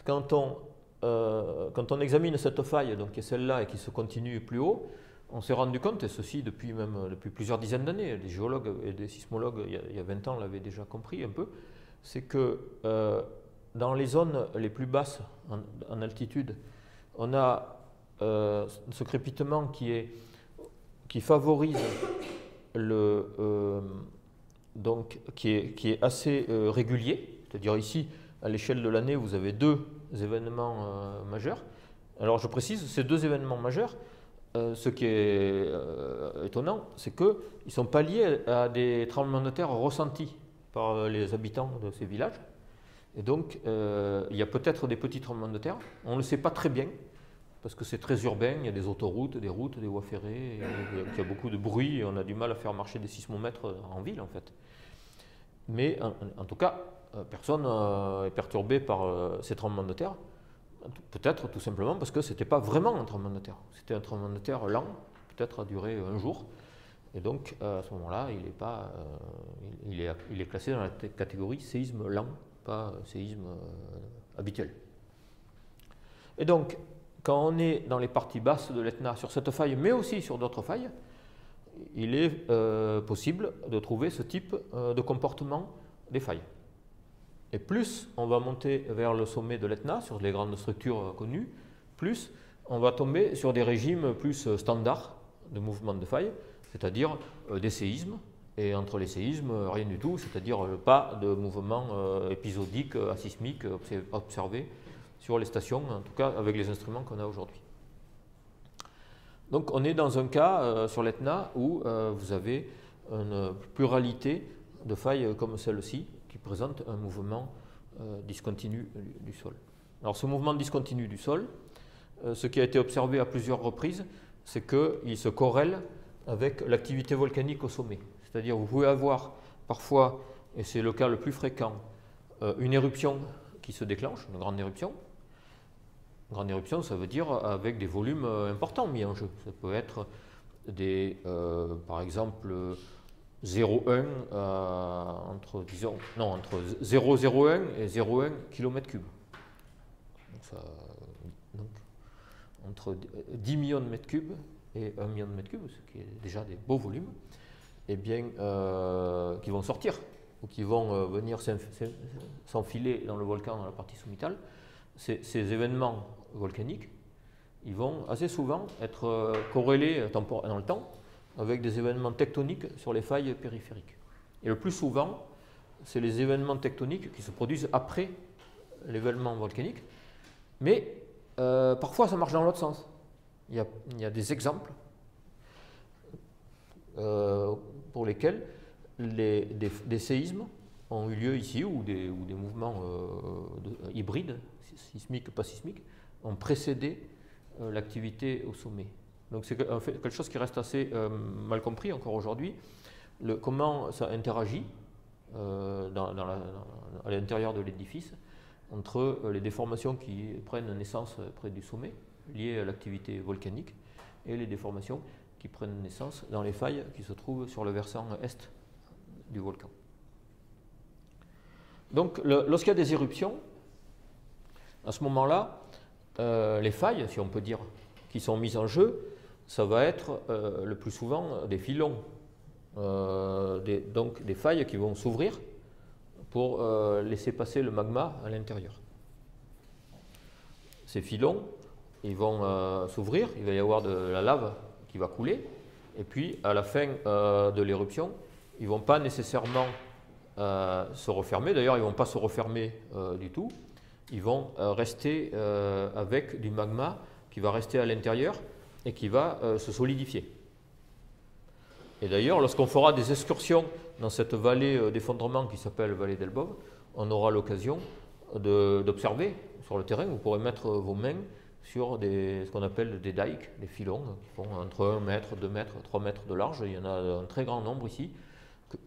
Quand on examine cette faille, donc qui est celle-là et qui se continue plus haut, on s'est rendu compte, et ceci depuis plusieurs dizaines d'années, des géologues et des sismologues, il y a 20 ans, l'avaient déjà compris un peu, c'est que dans les zones les plus basses en altitude, on a ce crépitement qui favorise donc, qui est assez régulier, c'est-à-dire ici, à l'échelle de l'année, vous avez 2 événements majeurs. Alors je précise, ces 2 événements majeurs, ce qui est étonnant, c'est qu'ils ne sont pas liés à des tremblements de terre ressentis par les habitants de ces villages. Et donc, il y a peut-être des petits tremblements de terre, on ne le sait pas très bien, parce que c'est très urbain, il y a des autoroutes, des routes, des voies ferrées, il y a beaucoup de bruit, et on a du mal à faire marcher des sismomètres en ville en fait. Mais en tout cas, personne n'est perturbé par ces tremblements de terre, peut-être tout simplement parce que ce n'était pas vraiment un tremblement de terre, c'était un tremblement de terre lent, peut-être a duré un jour, et donc à ce moment-là, il est classé dans la catégorie séisme lent, pas séisme habituel. Et donc, quand on est dans les parties basses de l'Etna, sur cette faille, mais aussi sur d'autres failles, il est possible de trouver ce type de comportement des failles. Et plus on va monter vers le sommet de l'Etna, sur les grandes structures connues, plus on va tomber sur des régimes plus standards de mouvement de failles, c'est-à-dire des séismes, et entre les séismes, rien du tout, c'est-à-dire pas de mouvement épisodique, asismique observé sur les stations, en tout cas avec les instruments qu'on a aujourd'hui. Donc on est dans un cas sur l'Etna où vous avez une pluralité de failles comme celle-ci qui présente un mouvement discontinu du sol. Alors ce mouvement discontinu du sol, ce qui a été observé à plusieurs reprises, c'est qu'il se corrèle avec l'activité volcanique au sommet. C'est-à-dire vous pouvez avoir parfois, et c'est le cas le plus fréquent, une éruption qui se déclenche, une grande éruption. Une grande éruption, ça veut dire avec des volumes importants mis en jeu. Ça peut être par exemple 0,1 entre 0,01 et 0,1 km3. Donc, entre 10 millions de mètres cubes et 1 million de mètres cubes, ce qui est déjà des beaux volumes, eh bien, qui vont sortir ou qui vont venir s'enfiler dans le volcan dans la partie sommitale. Ces événements volcaniques, ils vont assez souvent être corrélés dans le temps avec des événements tectoniques sur les failles périphériques. Et le plus souvent, c'est les événements tectoniques qui se produisent après l'événement volcanique, mais parfois ça marche dans l'autre sens. Il y a des exemples pour lesquels des séismes ont eu lieu ici, ou des mouvements hybrides, sismiques, pas sismiques, ont précédé l'activité au sommet. Donc c'est quelque chose qui reste assez mal compris encore aujourd'hui, comment ça interagit à l'intérieur de l'édifice entre les déformations qui prennent naissance près du sommet, liées à l'activité volcanique, et les déformations qui prennent naissance dans les failles qui se trouvent sur le versant est du volcan. Donc lorsqu'il y a des éruptions, à ce moment-là, les failles, si on peut dire, qui sont mises en jeu, ça va être le plus souvent des filons, donc des failles qui vont s'ouvrir pour laisser passer le magma à l'intérieur. Ces filons, ils vont s'ouvrir, il va y avoir de la lave qui va couler, et puis à la fin de l'éruption, ils ne vont pas nécessairement se refermer, d'ailleurs ils ne vont pas se refermer du tout, ils vont rester avec du magma qui va rester à l'intérieur et qui va se solidifier. Et d'ailleurs, lorsqu'on fera des excursions dans cette vallée d'effondrement qui s'appelle vallée d'Elbov, on aura l'occasion d'observer sur le terrain. Vous pourrez mettre vos mains sur ce qu'on appelle des dikes, des filons, qui font entre 1 mètre, 2 mètres, 3 mètres de large. Il y en a un très grand nombre ici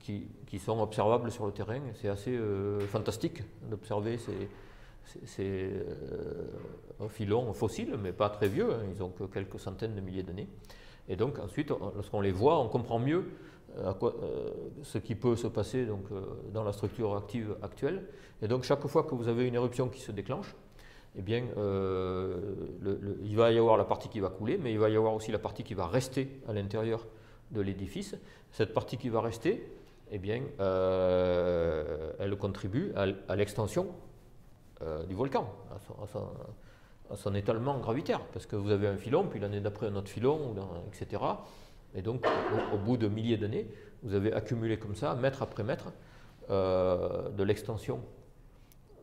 qui sont observables sur le terrain. C'est assez fantastique d'observer ces filons fossiles, mais pas très vieux, hein, ils ont que quelques centaines de milliers d'années. Et donc ensuite, lorsqu'on les voit, on comprend mieux ce qui peut se passer donc, dans la structure active actuelle. Et donc chaque fois que vous avez une éruption qui se déclenche, eh bien, il va y avoir la partie qui va couler, mais il va y avoir aussi la partie qui va rester à l'intérieur de l'édifice. Cette partie qui va rester, eh bien, elle contribue à l'extension du volcan, à son étalement gravitaire, parce que vous avez un filon, puis l'année d'après un autre filon, etc. Et donc, au bout de milliers d'années, vous avez accumulé comme ça, mètre après mètre, de l'extension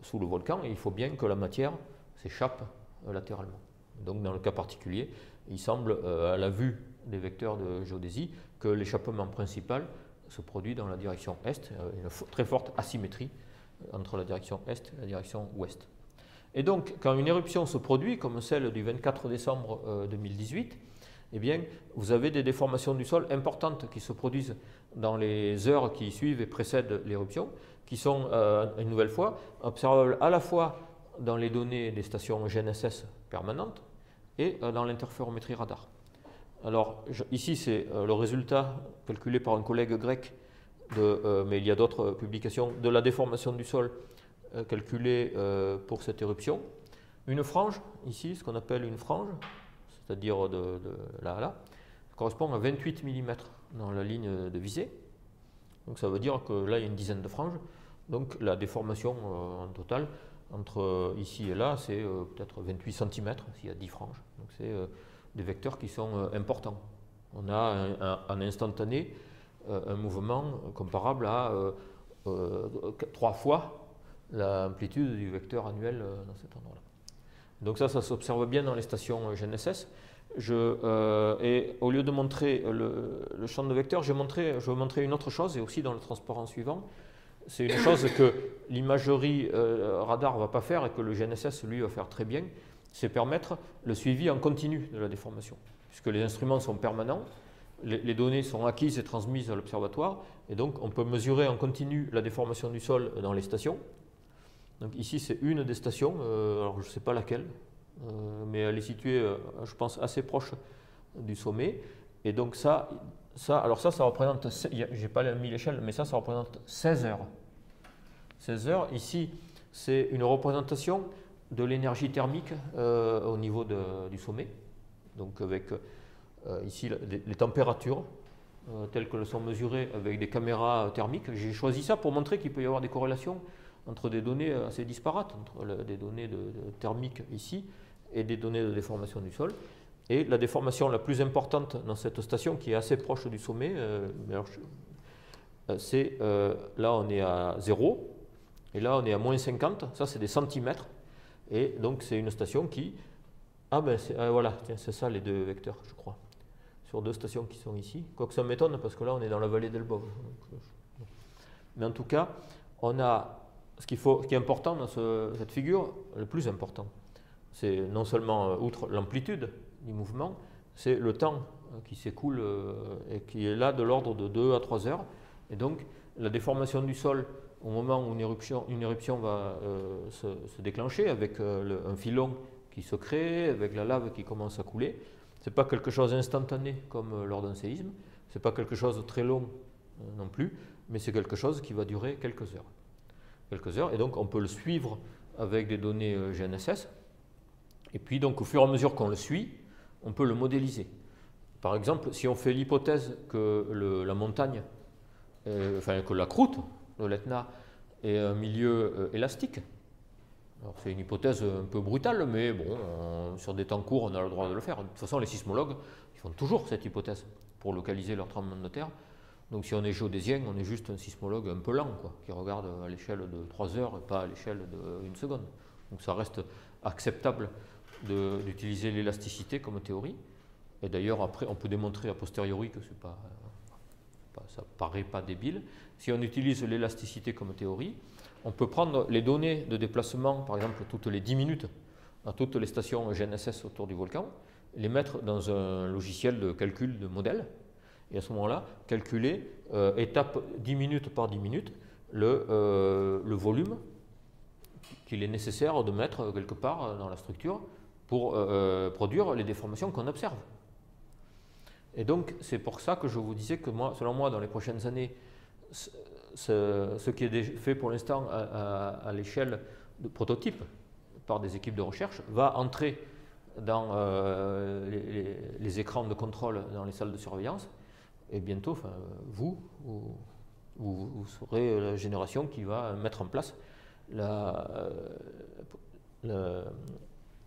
sous le volcan, et il faut bien que la matière s'échappe latéralement. Donc, dans le cas particulier, il semble, à la vue des vecteurs de géodésie, que l'échappement principal se produit dans la direction est, une très forte asymétrie entre la direction est et la direction ouest. Et donc, quand une éruption se produit, comme celle du 24 décembre 2018, eh bien, vous avez des déformations du sol importantes qui se produisent dans les heures qui suivent et précèdent l'éruption, qui sont, une nouvelle fois, observables à la fois dans les données des stations GNSS permanentes et dans l'interférométrie radar. Alors, ici, c'est le résultat calculé par un collègue grec, mais il y a d'autres publications, de la déformation du sol calculée pour cette éruption. Une frange, ici, ce qu'on appelle une frange, c'est-à-dire de là à là, correspond à 28 mm dans la ligne de visée. Donc ça veut dire que là, il y a une dizaine de franges. Donc la déformation en total, entre ici et là, c'est peut-être 28 cm s'il y a 10 franges. Donc c'est des vecteurs qui sont importants. On a en instantané un mouvement comparable à 3 fois l'amplitude du vecteur annuel dans cet endroit-là. Donc ça s'observe bien dans les stations GNSS. Et au lieu de montrer le champ de vecteurs, je vais montrer une autre chose, et aussi dans le transparent suivant. C'est une chose que l'imagerie radar ne va pas faire et que le GNSS, lui, va faire très bien, c'est permettre le suivi en continu de la déformation. Puisque les instruments sont permanents, les données sont acquises et transmises à l'observatoire, et donc on peut mesurer en continu la déformation du sol dans les stations. Donc ici, c'est une des stations, alors je ne sais pas laquelle, mais elle est située, je pense, assez proche du sommet. Et donc ça représente, je n'ai pas mis l'échelle, mais ça représente 16 heures. 16 heures, ici, c'est une représentation de l'énergie thermique au niveau du sommet. Donc avec ici les températures telles que sont mesurées avec des caméras thermiques. J'ai choisi ça pour montrer qu'il peut y avoir des corrélations entre des données assez disparates, entre des données thermiques ici et des données de déformation du sol. Et la déformation la plus importante dans cette station, qui est assez proche du sommet, c'est là on est à 0, et là on est à moins 50, ça c'est des centimètres, et donc c'est une station qui... voilà, c'est ça les deux vecteurs, je crois, sur deux stations qui sont ici. Quoique ça m'étonne, parce que là on est dans la vallée d'Elbov. Mais en tout cas, on a... Ce qui est important dans cette figure, le plus important, c'est non seulement, outre l'amplitude du mouvement, c'est le temps qui s'écoule et qui est là de l'ordre de 2 à 3 heures. Et donc, la déformation du sol, au moment où une éruption va se déclencher, avec un filon qui se crée, avec la lave qui commence à couler, ce n'est pas quelque chose d'instantané comme lors d'un séisme, ce n'est pas quelque chose de très long non plus, mais c'est quelque chose qui va durer quelques heures. Et donc on peut le suivre avec des données GNSS, et puis donc au fur et à mesure qu'on le suit, on peut le modéliser. Par exemple, si on fait l'hypothèse que la montagne, que la croûte de l'Etna est un milieu élastique, alors c'est une hypothèse un peu brutale, mais bon, sur des temps courts, on a le droit de le faire. De toute façon, les sismologues ils font toujours cette hypothèse pour localiser leur tremblement de terre. Donc si on est géodésien, on est juste un sismologue un peu lent, qui regarde à l'échelle de 3 heures et pas à l'échelle d'1 seconde. Donc ça reste acceptable d'utiliser l'élasticité comme théorie. Et d'ailleurs, après, on peut démontrer a posteriori que ça ne paraît pas débile. Si on utilise l'élasticité comme théorie, on peut prendre les données de déplacement, par exemple toutes les 10 minutes, à toutes les stations GNSS autour du volcan, les mettre dans un logiciel de calcul de modèle, et à ce moment-là, calculer étape 10 minutes par 10 minutes le volume qu'il est nécessaire de mettre quelque part dans la structure pour produire les déformations qu'on observe. Et donc, c'est pour ça que je vous disais que selon moi, dans les prochaines années, ce qui est fait pour l'instant à l'échelle de prototype par des équipes de recherche va entrer dans les écrans de contrôle dans les salles de surveillance. Et bientôt, vous serez la génération qui va mettre en place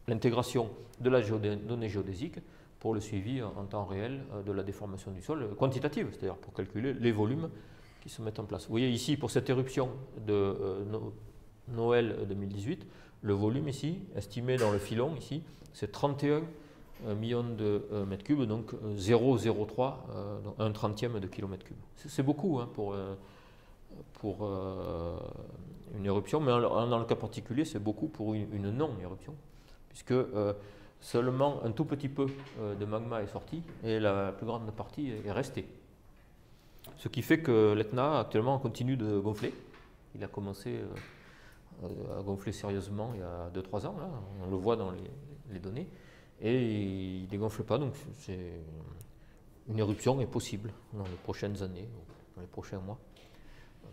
l'intégration de la donnée géodésique pour le suivi en temps réel de la déformation du sol quantitative, c'est-à-dire pour calculer les volumes qui se mettent en place. Vous voyez ici, pour cette éruption de Noël 2018, le volume ici, estimé dans le filon ici, c'est 31 millions de mètres cubes, donc 0,03, donc 1/30 de kilomètre cube. C'est beaucoup hein, pour une éruption, mais dans le cas particulier, c'est beaucoup pour une non-éruption, puisque seulement un tout petit peu de magma est sorti et la plus grande partie est restée. Ce qui fait que l'Etna actuellement continue de gonfler. Il a commencé à gonfler sérieusement il y a 2-3 ans, là. On le voit dans les données, et il ne dégonfle pas, donc une éruption est possible dans les prochaines années, dans les prochains mois,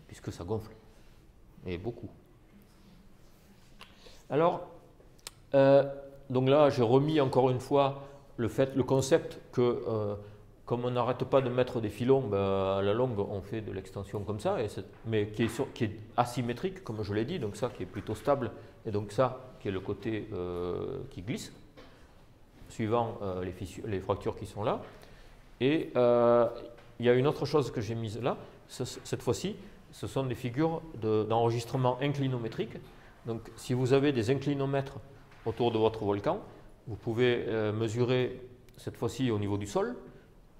puisque ça gonfle, et beaucoup. Alors, donc là, j'ai remis encore une fois le concept que comme on n'arrête pas de mettre des filons, ben, à la longue, on fait de l'extension comme ça, mais qui est asymétrique, comme je l'ai dit, donc ça qui est plutôt stable, et donc ça qui est le côté qui glisse, suivant les fractures qui sont là. Et il y a une autre chose que j'ai mise là, cette fois-ci, ce sont des figures d'enregistrement inclinométrique. Donc si vous avez des inclinomètres autour de votre volcan, vous pouvez mesurer cette fois-ci au niveau du sol,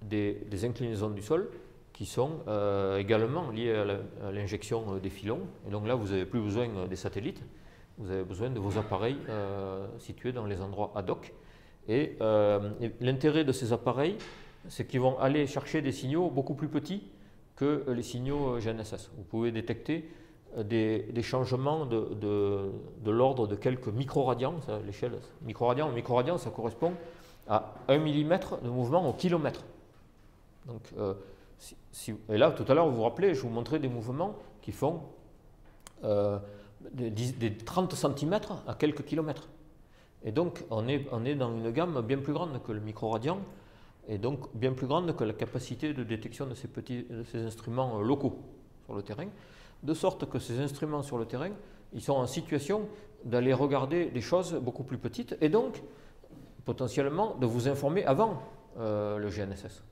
des inclinaisons du sol qui sont également liées à l'injection des filons. Et donc là, vous n'avez plus besoin des satellites, vous avez besoin de vos appareils situés dans les endroits ad hoc. Et l'intérêt de ces appareils, c'est qu'ils vont aller chercher des signaux beaucoup plus petits que les signaux GNSS. Vous pouvez détecter des changements de l'ordre de quelques microradians, l'échelle microradian. Microradian, ça correspond à 1 mm de mouvement au kilomètre. Donc, et là, tout à l'heure, vous vous rappelez, je vous montrais des mouvements qui font des 30 cm à quelques kilomètres. Et donc, on est dans une gamme bien plus grande que le microradian, et donc bien plus grande que la capacité de détection de ces instruments locaux sur le terrain, de sorte que ces instruments sur le terrain, ils sont en situation d'aller regarder des choses beaucoup plus petites, et donc, potentiellement, de vous informer avant le GNSS.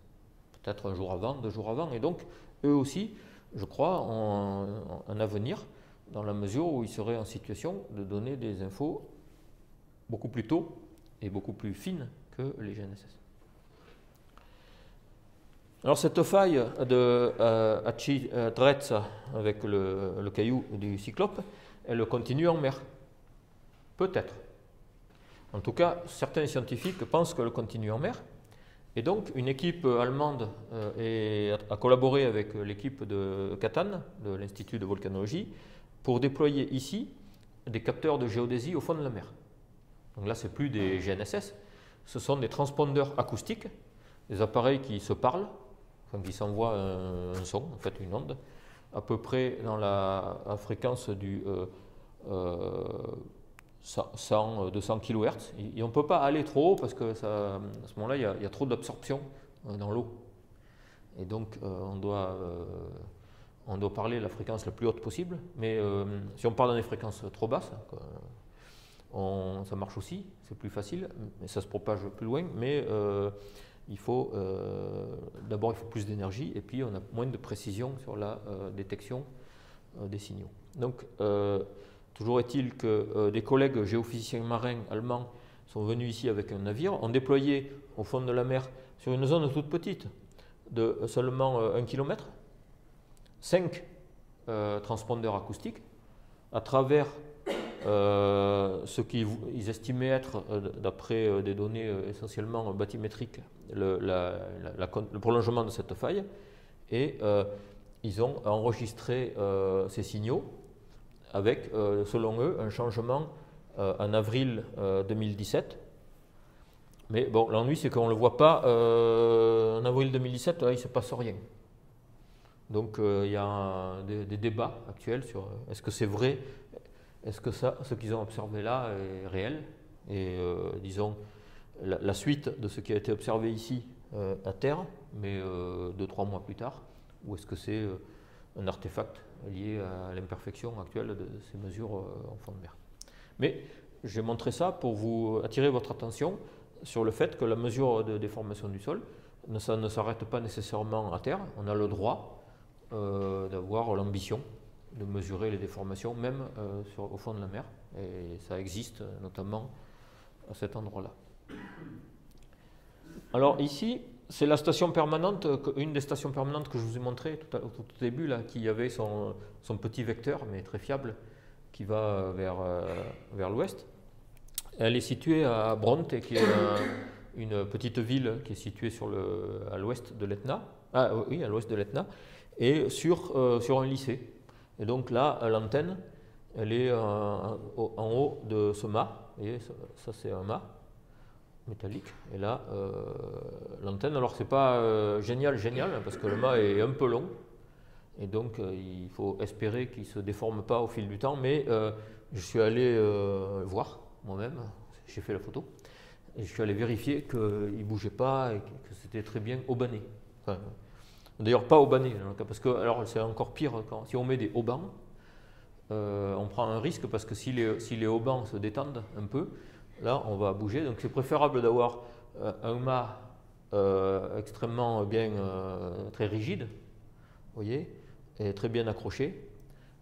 Peut-être un jour avant, 2 jours avant, et donc eux aussi, je crois, ont un avenir dans la mesure où ils seraient en situation de donner des infos beaucoup plus tôt et beaucoup plus fines que les GNSS. Alors cette faille de Hachi-Dretz avec le caillou du Cyclope, elle continue en mer. Peut-être. En tout cas, certains scientifiques pensent qu'elle continue en mer. Et donc, une équipe allemande a collaboré avec l'équipe de Catane, de l'Institut de volcanologie, pour déployer ici des capteurs de géodésie au fond de la mer. Donc là, ce n'est plus des GNSS, ce sont des transpondeurs acoustiques, des appareils qui se parlent, enfin, qui s'envoient un son, en fait une onde, à peu près dans la fréquence du 100-200 kHz. Et on ne peut pas aller trop haut parce que à ce moment-là, il y a trop d'absorption dans l'eau. Et donc, on doit parler la fréquence la plus haute possible. Mais si on parle dans des fréquences trop basses, ça marche aussi, c'est plus facile, mais ça se propage plus loin. Mais d'abord, il faut plus d'énergie et puis on a moins de précision sur la détection des signaux. Donc, toujours est-il que des collègues géophysiciens marins allemands sont venus ici avec un navire, ont déployé au fond de la mer, sur une zone toute petite, de seulement 1 km, 5 transpondeurs acoustiques, à travers ce qu'ils estimaient être, d'après des données essentiellement bathymétriques, le prolongement de cette faille, et ils ont enregistré ces signaux avec, selon eux, un changement en avril 2017. Mais bon, l'ennui, c'est qu'on ne le voit pas en avril 2017, là, il ne se passe rien. Donc, il y a des débats actuels sur est-ce que c'est vrai, est-ce que ce qu'ils ont observé là est réel, et disons, la suite de ce qui a été observé ici à terre, mais 2-3 mois plus tard, ou est-ce que c'est un artefact lié à l'imperfection actuelle de ces mesures en fond de mer. Mais j'ai montré ça pour vous attirer votre attention sur le fait que la mesure de déformation du sol, ça ne s'arrête pas nécessairement à terre. On a le droit d'avoir l'ambition de mesurer les déformations, même au fond de la mer. Et ça existe notamment à cet endroit-là. Alors ici, c'est la station permanente, une des stations permanentes que je vous ai montré au tout début, là, qui avait son petit vecteur, mais très fiable, qui va vers l'ouest. Elle est située à Bronte, qui est une petite ville qui est située à l'ouest de l'Etna, à l'ouest de l'Etna, et sur un lycée. Et donc là, l'antenne, elle est en haut de ce mât. Vous voyez, ça c'est un mât métallique. Et là, l'antenne, alors c'est pas génial, parce que le mât est un peu long. Et donc, il faut espérer qu'il ne se déforme pas au fil du temps. Mais je suis allé voir moi-même, j'ai fait la photo. Et je suis allé vérifier qu'il ne bougeait pas et que c'était très bien aubané. Enfin, d'ailleurs, pas aubané, parce que c'est encore pire, si on met des haubans, on prend un risque parce que si les haubans se détendent un peu, là on va bouger. Donc c'est préférable d'avoir un mât extrêmement bien, très rigide, vous voyez, et très bien accroché.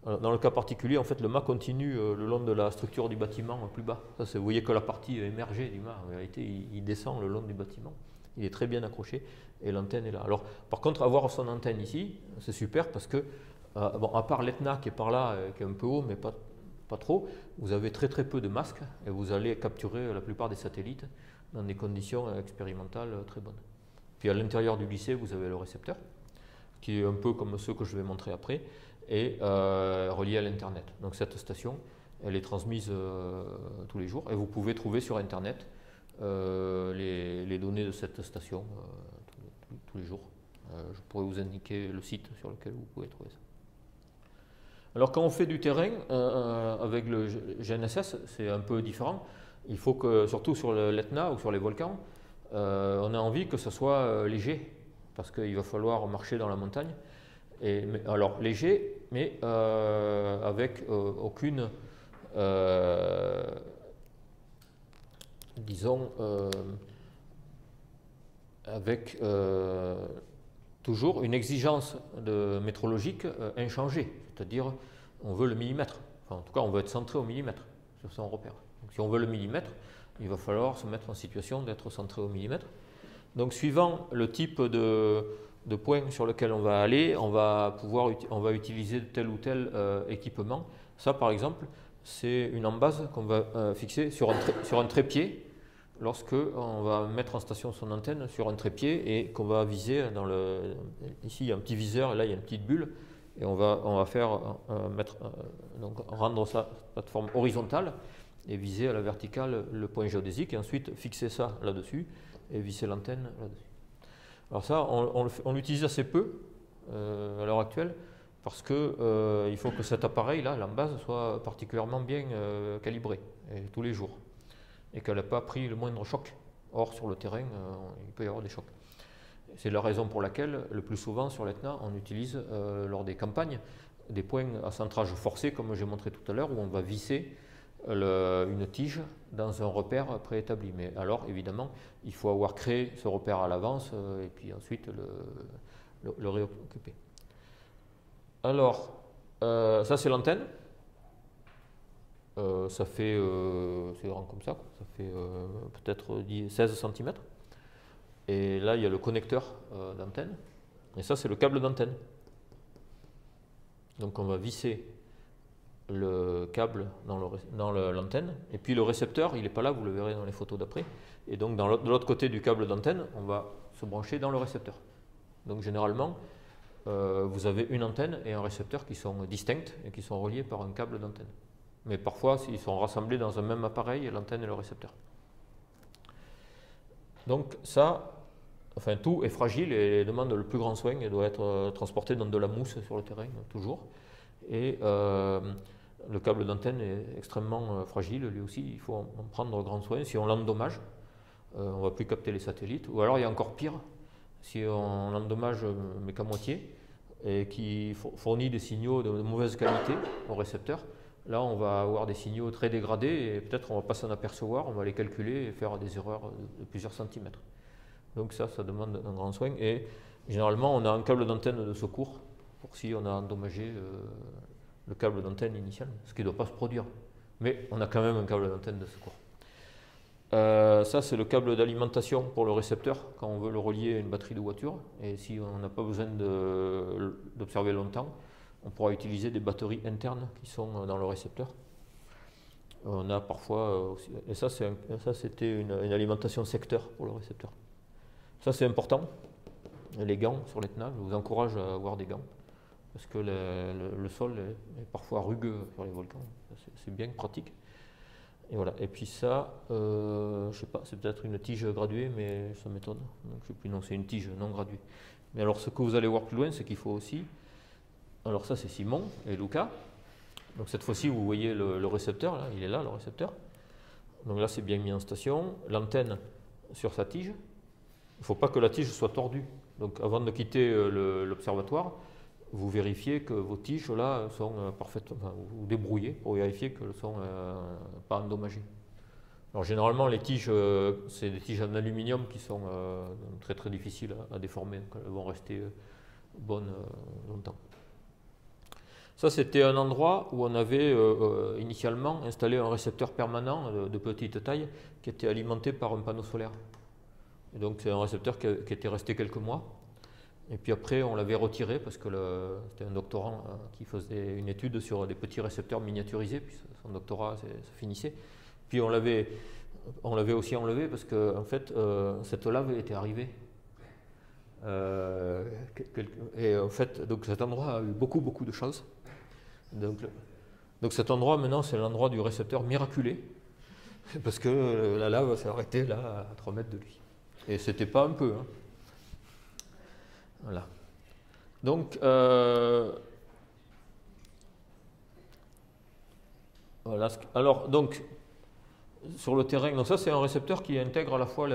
Dans le cas particulier, en fait, le mât continue le long de la structure du bâtiment plus bas. Ça, vous voyez que la partie émergée du mât, en réalité, il descend le long du bâtiment. Il est très bien accroché et l'antenne est là. Alors, par contre, avoir son antenne ici, c'est super parce que, bon, à part l'Etna qui est par là, qui est un peu haut, mais pas trop, vous avez très peu de masques et vous allez capturer la plupart des satellites dans des conditions expérimentales très bonnes. Puis à l'intérieur du lycée, vous avez le récepteur, qui est un peu comme ceux que je vais montrer après, et relié à l'Internet. Donc cette station, elle est transmise tous les jours et vous pouvez trouver sur Internet les données de cette station tous les jours. Je pourrais vous indiquer le site sur lequel vous pouvez trouver ça. Alors quand on fait du terrain avec le GNSS, c'est un peu différent. Il faut que, surtout sur l'Etna ou sur les volcans, on a envie que ce soit léger, parce qu'il va falloir marcher dans la montagne. Alors léger, mais avec aucune, disons, avec toujours une exigence métrologique inchangée, c'est-à-dire on veut le millimètre, enfin, en tout cas on veut être centré au millimètre sur son repère. Donc, si on veut le millimètre, il va falloir se mettre en situation d'être centré au millimètre. Donc suivant le type de point sur lequel on va aller, on va utiliser tel ou tel équipement. Ça par exemple, c'est une embase qu'on va fixer sur un trépied lorsque on va mettre en station son antenne sur un trépied et qu'on va viser ici il y a un petit viseur et là il y a une petite bulle et on va faire donc rendre sa plateforme horizontale et viser à la verticale le point géodésique et ensuite fixer ça là-dessus et visser l'antenne là-dessus. Alors ça, on l'utilise assez peu à l'heure actuelle parce que il faut que cet appareil-là, l'embase, soit particulièrement bien calibré tous les jours et qu'elle n'ait pas pris le moindre choc. Or, sur le terrain, il peut y avoir des chocs. C'est la raison pour laquelle, le plus souvent sur l'Etna, on utilise lors des campagnes des points à centrage forcé, comme j'ai montré tout à l'heure, où on va visser une tige dans un repère préétabli. Mais alors, évidemment, il faut avoir créé ce repère à l'avance et puis ensuite le réoccuper. Alors, ça c'est l'antenne. Ça fait, c'est grand comme ça, quoi. Ça fait peut-être 16 cm. Et là, il y a le connecteur d'antenne. Et ça, c'est le câble d'antenne. Donc, on va visser le câble dans l'antenne. Et puis, le récepteur, il n'est pas là, vous le verrez dans les photos d'après. Et donc, de l'autre côté du câble d'antenne, on va se brancher dans le récepteur. Donc, généralement, vous avez une antenne et un récepteur qui sont distincts et qui sont reliés par un câble d'antenne. Mais parfois, ils sont rassemblés dans un même appareil, l'antenne et le récepteur. Donc ça, enfin tout est fragile et demande le plus grand soin et doit être transporté dans de la mousse sur le terrain, toujours. Et le câble d'antenne est extrêmement fragile, lui aussi, il faut en prendre grand soin. Si on l'endommage, on ne va plus capter les satellites. Ou alors il y a encore pire, si on l'endommage mais qu'à moitié, et qui fournit des signaux de mauvaise qualité au récepteur. Là, on va avoir des signaux très dégradés et peut-être on ne va pas s'en apercevoir, on va les calculer et faire des erreurs de plusieurs centimètres. Donc ça demande un grand soin. Et généralement, on a un câble d'antenne de secours pour si on a endommagé le câble d'antenne initial, ce qui ne doit pas se produire. Mais on a quand même un câble d'antenne de secours. Ça, c'est le câble d'alimentation pour le récepteur quand on veut le relier à une batterie de voiture. Et si on n'a pas besoin d'observer longtemps, on pourra utiliser des batteries internes qui sont dans le récepteur. On a parfois aussi, et ça c'était une alimentation secteur pour le récepteur. Ça c'est important. Les gants sur l'Etna, je vous encourage à avoir des gants parce que le sol est parfois rugueux sur les volcans. C'est bien pratique. Et voilà. Et puis ça, je sais pas, c'est peut-être une tige graduée, mais ça m'étonne. Donc je sais plus, non, c'est une tige non graduée. Mais alors ce que vous allez voir plus loin, c'est qu'il faut aussi. Alors ça c'est Simon et Luca. Donc cette fois-ci vous voyez le récepteur, là, il est là le récepteur. Donc là c'est bien mis en station. L'antenne sur sa tige. Il ne faut pas que la tige soit tordue. Donc avant de quitter l'observatoire, vous vérifiez que vos tiges là sont parfaitement, enfin, vous débrouillez pour vérifier qu'elles ne sont pas endommagées. Alors généralement les tiges, c'est des tiges en aluminium qui sont très très difficiles à déformer, donc elles vont rester bonnes longtemps. Ça c'était un endroit où on avait initialement installé un récepteur permanent de petite taille qui était alimenté par un panneau solaire. Et donc c'est un récepteur qui était resté quelques mois. Et puis après, on l'avait retiré parce que c'était un doctorant qui faisait une étude sur des petits récepteurs miniaturisés, puis son doctorat ça finissait. Puis on l'avait aussi enlevé parce que en fait, cette lave était arrivée. Et en fait, donc cet endroit a eu beaucoup de choses. Donc cet endroit maintenant, c'est l'endroit du récepteur miraculé parce que la lave s'est arrêtée là à 3 mètres de lui. Et c'était pas un peu. Hein. Voilà. Donc, voilà. Alors, donc, sur le terrain, donc ça c'est un récepteur qui intègre à la fois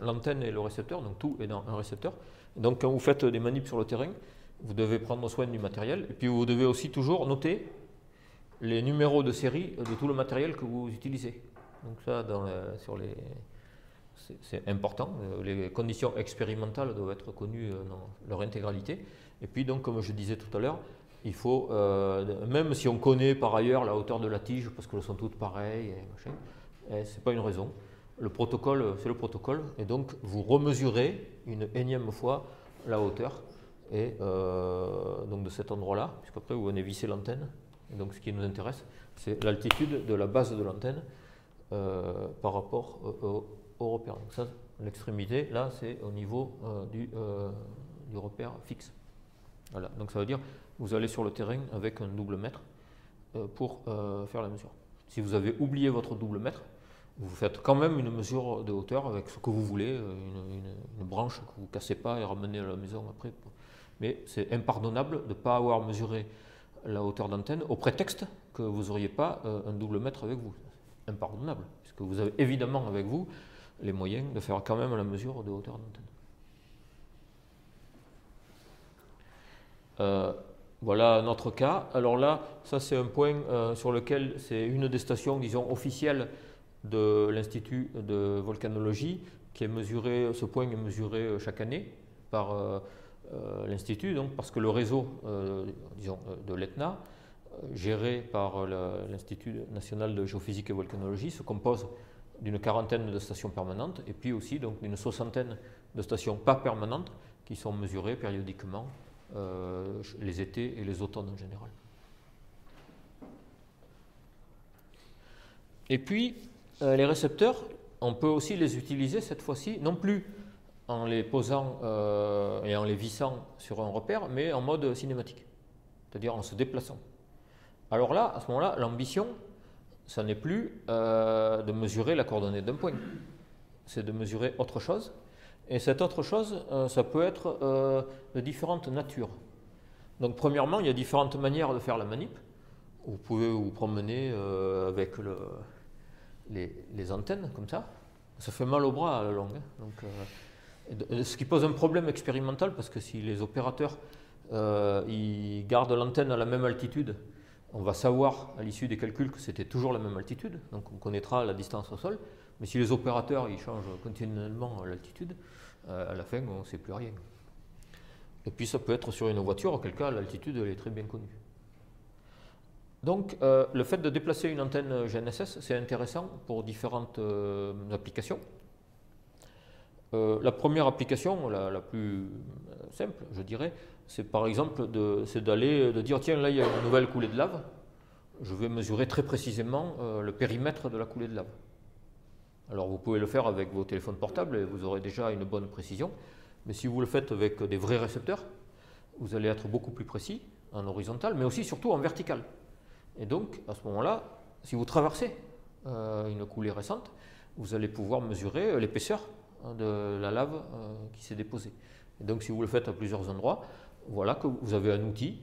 l'antenne et le récepteur, donc tout est dans un récepteur. Donc, quand vous faites des manips sur le terrain, vous devez prendre soin du matériel, et puis vous devez aussi toujours noter les numéros de série de tout le matériel que vous utilisez. Donc ça, c'est important. Les conditions expérimentales doivent être connues dans leur intégralité. Et puis donc, comme je disais tout à l'heure, il faut, même si on connaît par ailleurs la hauteur de la tige, parce qu'elles sont toutes pareilles, c'est pas une raison. Le protocole, c'est le protocole, et donc vous remesurez une énième fois la hauteur et donc de cet endroit-là, puisqu'après vous venez visser l'antenne. Et donc ce qui nous intéresse, c'est l'altitude de la base de l'antenne par rapport au repère. Donc ça, l'extrémité, là, c'est au niveau du repère fixe. Voilà. Donc ça veut dire vous allez sur le terrain avec un double mètre pour faire la mesure. Si vous avez oublié votre double mètre, vous faites quand même une mesure de hauteur avec ce que vous voulez, une branche que vous ne cassez pas et ramenez à la maison après. Mais c'est impardonnable de ne pas avoir mesuré la hauteur d'antenne au prétexte que vous n'auriez pas un double mètre avec vous. Impardonnable, puisque vous avez évidemment avec vous les moyens de faire quand même la mesure de hauteur d'antenne. Voilà notre cas. Alors là, ça c'est un point sur lequel c'est une des stations, disons, officielles de l'Institut de volcanologie qui est mesuré, ce point est mesuré chaque année par l'Institut, donc parce que le réseau disons, de l'Etna, géré par l'Institut national de géophysique et volcanologie, se compose d'une quarantaine de stations permanentes et puis aussi d'une soixantaine de stations pas permanentes qui sont mesurées périodiquement les étés et les automnes en général. Et puis les récepteurs, on peut aussi les utiliser cette fois-ci, non plus en les posant et en les vissant sur un repère, mais en mode cinématique, c'est-à-dire en se déplaçant. Alors là, à ce moment-là, l'ambition, ça n'est plus de mesurer la coordonnée d'un point, c'est de mesurer autre chose. Et cette autre chose, ça peut être de différentes natures. Donc premièrement, il y a différentes manières de faire la manip. Vous pouvez vous promener avec les antennes, comme ça. Ça fait mal au bras à la longue. Hein. Donc, ce qui pose un problème expérimental, parce que si les opérateurs ils gardent l'antenne à la même altitude on va savoir à l'issue des calculs que c'était toujours la même altitude, donc on connaîtra la distance au sol. Mais si les opérateurs ils changent continuellement l'altitude, à la fin on ne sait plus rien. Et puis ça peut être sur une voiture, auquel cas l'altitude elle est très bien connue. Donc le fait de déplacer une antenne GNSS, c'est intéressant pour différentes applications. La première application, la plus simple, je dirais, c'est par exemple de dire tiens là il y a une nouvelle coulée de lave, je vais mesurer très précisément le périmètre de la coulée de lave. Alors vous pouvez le faire avec vos téléphones portables et vous aurez déjà une bonne précision, mais si vous le faites avec des vrais récepteurs, vous allez être beaucoup plus précis en horizontal, mais aussi surtout en vertical. Et donc à ce moment-là, si vous traversez une coulée récente, vous allez pouvoir mesurer l'épaisseur de la lave qui s'est déposée. Et donc si vous le faites à plusieurs endroits, voilà que vous avez un outil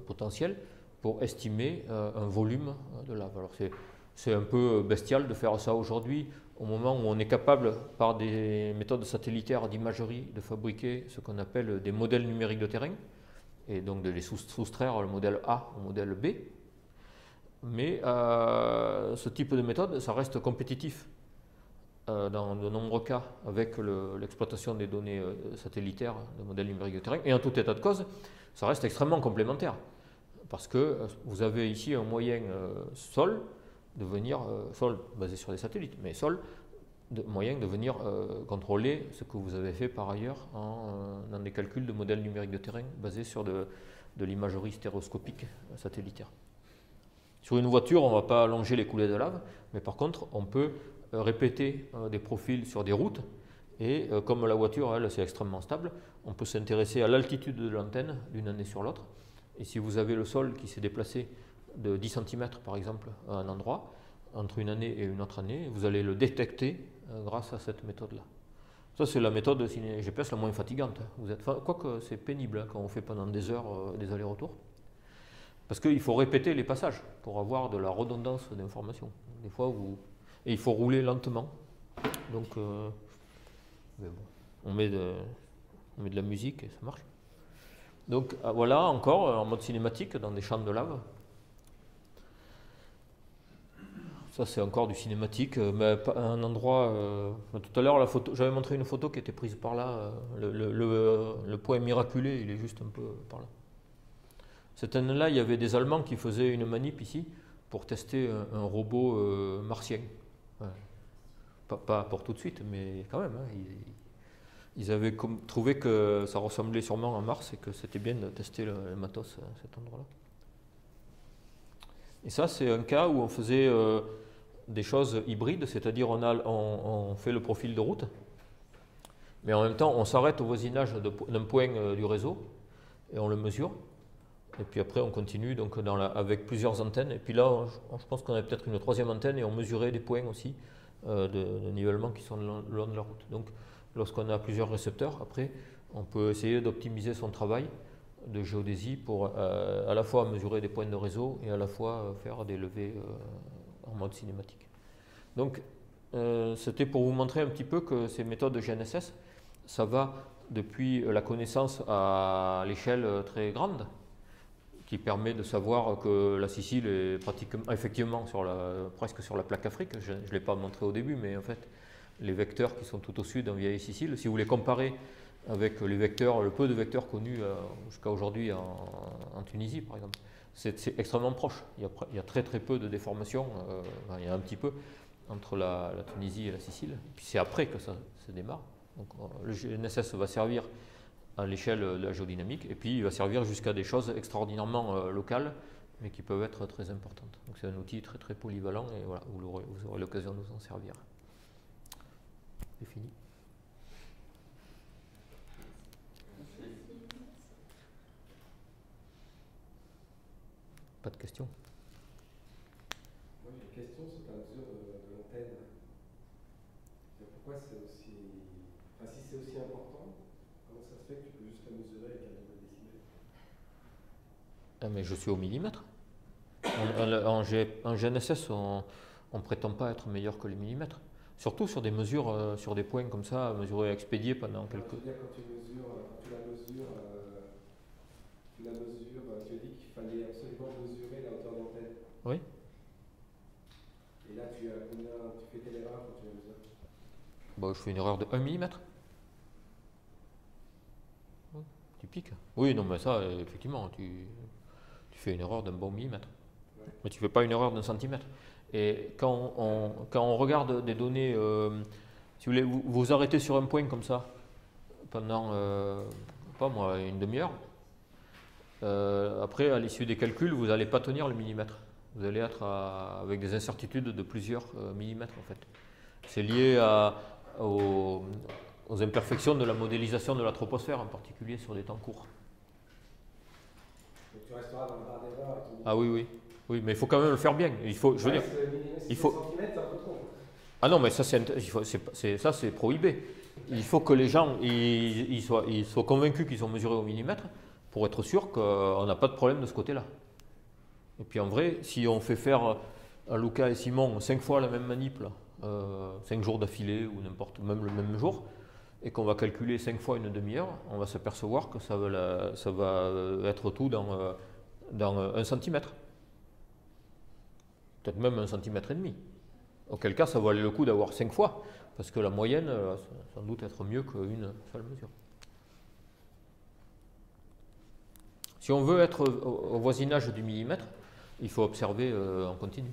potentiel pour estimer un volume de lave. Alors c'est un peu bestial de faire ça aujourd'hui, au moment où on est capable, par des méthodes satellitaires d'imagerie, de fabriquer ce qu'on appelle des modèles numériques de terrain, et donc de les soustraire le modèle A au modèle B. Mais ce type de méthode, ça reste compétitif dans de nombreux cas avec l'exploitation des données satellitaires de modèles numériques de terrain. Et en tout état de cause, ça reste extrêmement complémentaire. Parce que vous avez ici un moyen sol de venir, sol basé sur des satellites, mais sol, moyen de venir contrôler ce que vous avez fait par ailleurs dans des calculs de modèles numériques de terrain basés sur de l'imagerie stéréoscopique satellitaire. Sur une voiture, on ne va pas allonger les coulées de lave, mais par contre, on peut répéter des profils sur des routes, et comme la voiture, elle, c'est extrêmement stable, on peut s'intéresser à l'altitude de l'antenne d'une année sur l'autre, et si vous avez le sol qui s'est déplacé de 10 cm par exemple à un endroit, entre une année et une autre année, vous allez le détecter grâce à cette méthode-là. Ça, c'est la méthode GPS la moins fatigante. Quoique c'est pénible quand on fait pendant des heures des allers-retours. Parce qu'il faut répéter les passages pour avoir de la redondance d'informations. Des fois, et il faut rouler lentement. Donc, mais bon, on met de la musique et ça marche. Donc voilà, encore en mode cinématique dans des champs de lave. Ça, c'est encore du cinématique, mais un endroit. Tout à l'heure, j'avais montré une photo qui était prise par là. Le point miraculé, il est juste un peu par là. Cette année-là, il y avait des Allemands qui faisaient une manip ici pour tester un robot martien. Ouais. Pas pour tout de suite, mais quand même. Hein, ils avaient trouvé que ça ressemblait sûrement à Mars et que c'était bien de tester le matos à cet endroit-là. Et ça, c'est un cas où on faisait des choses hybrides, c'est-à-dire on fait le profil de route, mais en même temps, on s'arrête au voisinage d'un point du réseau et on le mesure. Et puis après, on continue donc avec plusieurs antennes. Et puis là, je pense qu'on a peut-être une troisième antenne et on mesurait des points aussi de nivellement qui sont le long de la route. Donc, lorsqu'on a plusieurs récepteurs, après, on peut essayer d'optimiser son travail de géodésie pour à la fois mesurer des points de réseau et à la fois faire des levées en mode cinématique. Donc, c'était pour vous montrer un petit peu que ces méthodes de GNSS, ça va depuis la connaissance à l'échelle très grande, qui permet de savoir que la Sicile est pratiquement, effectivement presque sur la plaque Afrique. Je ne l'ai pas montré au début, mais en fait, les vecteurs qui sont tout au sud en vieille Sicile, si vous les comparez avec les vecteurs, le peu de vecteurs connus jusqu'à aujourd'hui en Tunisie, par exemple, c'est extrêmement proche. Il y a très très peu de déformations, il y a un petit peu entre la Tunisie et la Sicile. Et puis c'est après que ça se démarre. Donc le GNSS va servir à l'échelle de la géodynamique, et puis il va servir jusqu'à des choses extraordinairement locales, mais qui peuvent être très importantes. Donc c'est un outil très très polyvalent, et voilà, vous aurez l'occasion de vous en servir. C'est fini. Pas de questions? Moi j'ai une question sur la mesure de l'antenne. Pourquoi c'est aussi... Enfin, si c'est aussi important, comment ça se fait que tu peux juste la mesurer avec un niveau de décimètre? Ah, mais je suis au millimètre. En GNSS, on ne prétend pas être meilleur que les millimètres. Surtout sur des mesures, sur des points comme ça, mesurer, expédier pendant quelques... Je veux dire, quand tu la mesures, tu as dit qu'il fallait absolument potentiellement mesurer la hauteur d'antenne. Oui. Et là, tu fais quelle erreur quand tu la mesures? Bon, je fais une erreur de 1 mm. Tu piques. Oui, non, mais ça, effectivement, tu fais une erreur d'un bon millimètre. Ouais. Mais tu ne fais pas une erreur d'un centimètre. Et quand on regarde des données, si vous voulez, vous arrêtez sur un point comme ça pendant, pas moi, une demi-heure. Après, à l'issue des calculs, vous n'allez pas tenir le millimètre. Vous allez être avec des incertitudes de plusieurs millimètres, en fait. C'est lié aux imperfections de la modélisation de la troposphère, en particulier sur des temps courts. Donc tu resteras dans la barre d'erreur avec ton... Ah oui, oui. Oui, mais il faut quand même le faire bien. Il faut, je veux dire, il faut... centimètres, c'est un peu trop. Ah non, mais ça, c'est prohibé. Il faut que les gens ils soient convaincus qu'ils sont mesurés au millimètre pour être sûr qu'on n'a pas de problème de ce côté-là. Et puis en vrai, si on fait faire à Luca et Simon 5 fois la même manip, 5 jours d'affilée ou n'importe, même le même jour, et qu'on va calculer 5 fois une demi-heure, on va s'apercevoir que ça va être tout dans 1 centimètre. Peut-être même 1,5 centimètre. Auquel cas, ça valait le coup d'avoir 5 fois, parce que la moyenne va sans doute être mieux qu'une seule mesure. Si on veut être au voisinage du millimètre, il faut observer en continu.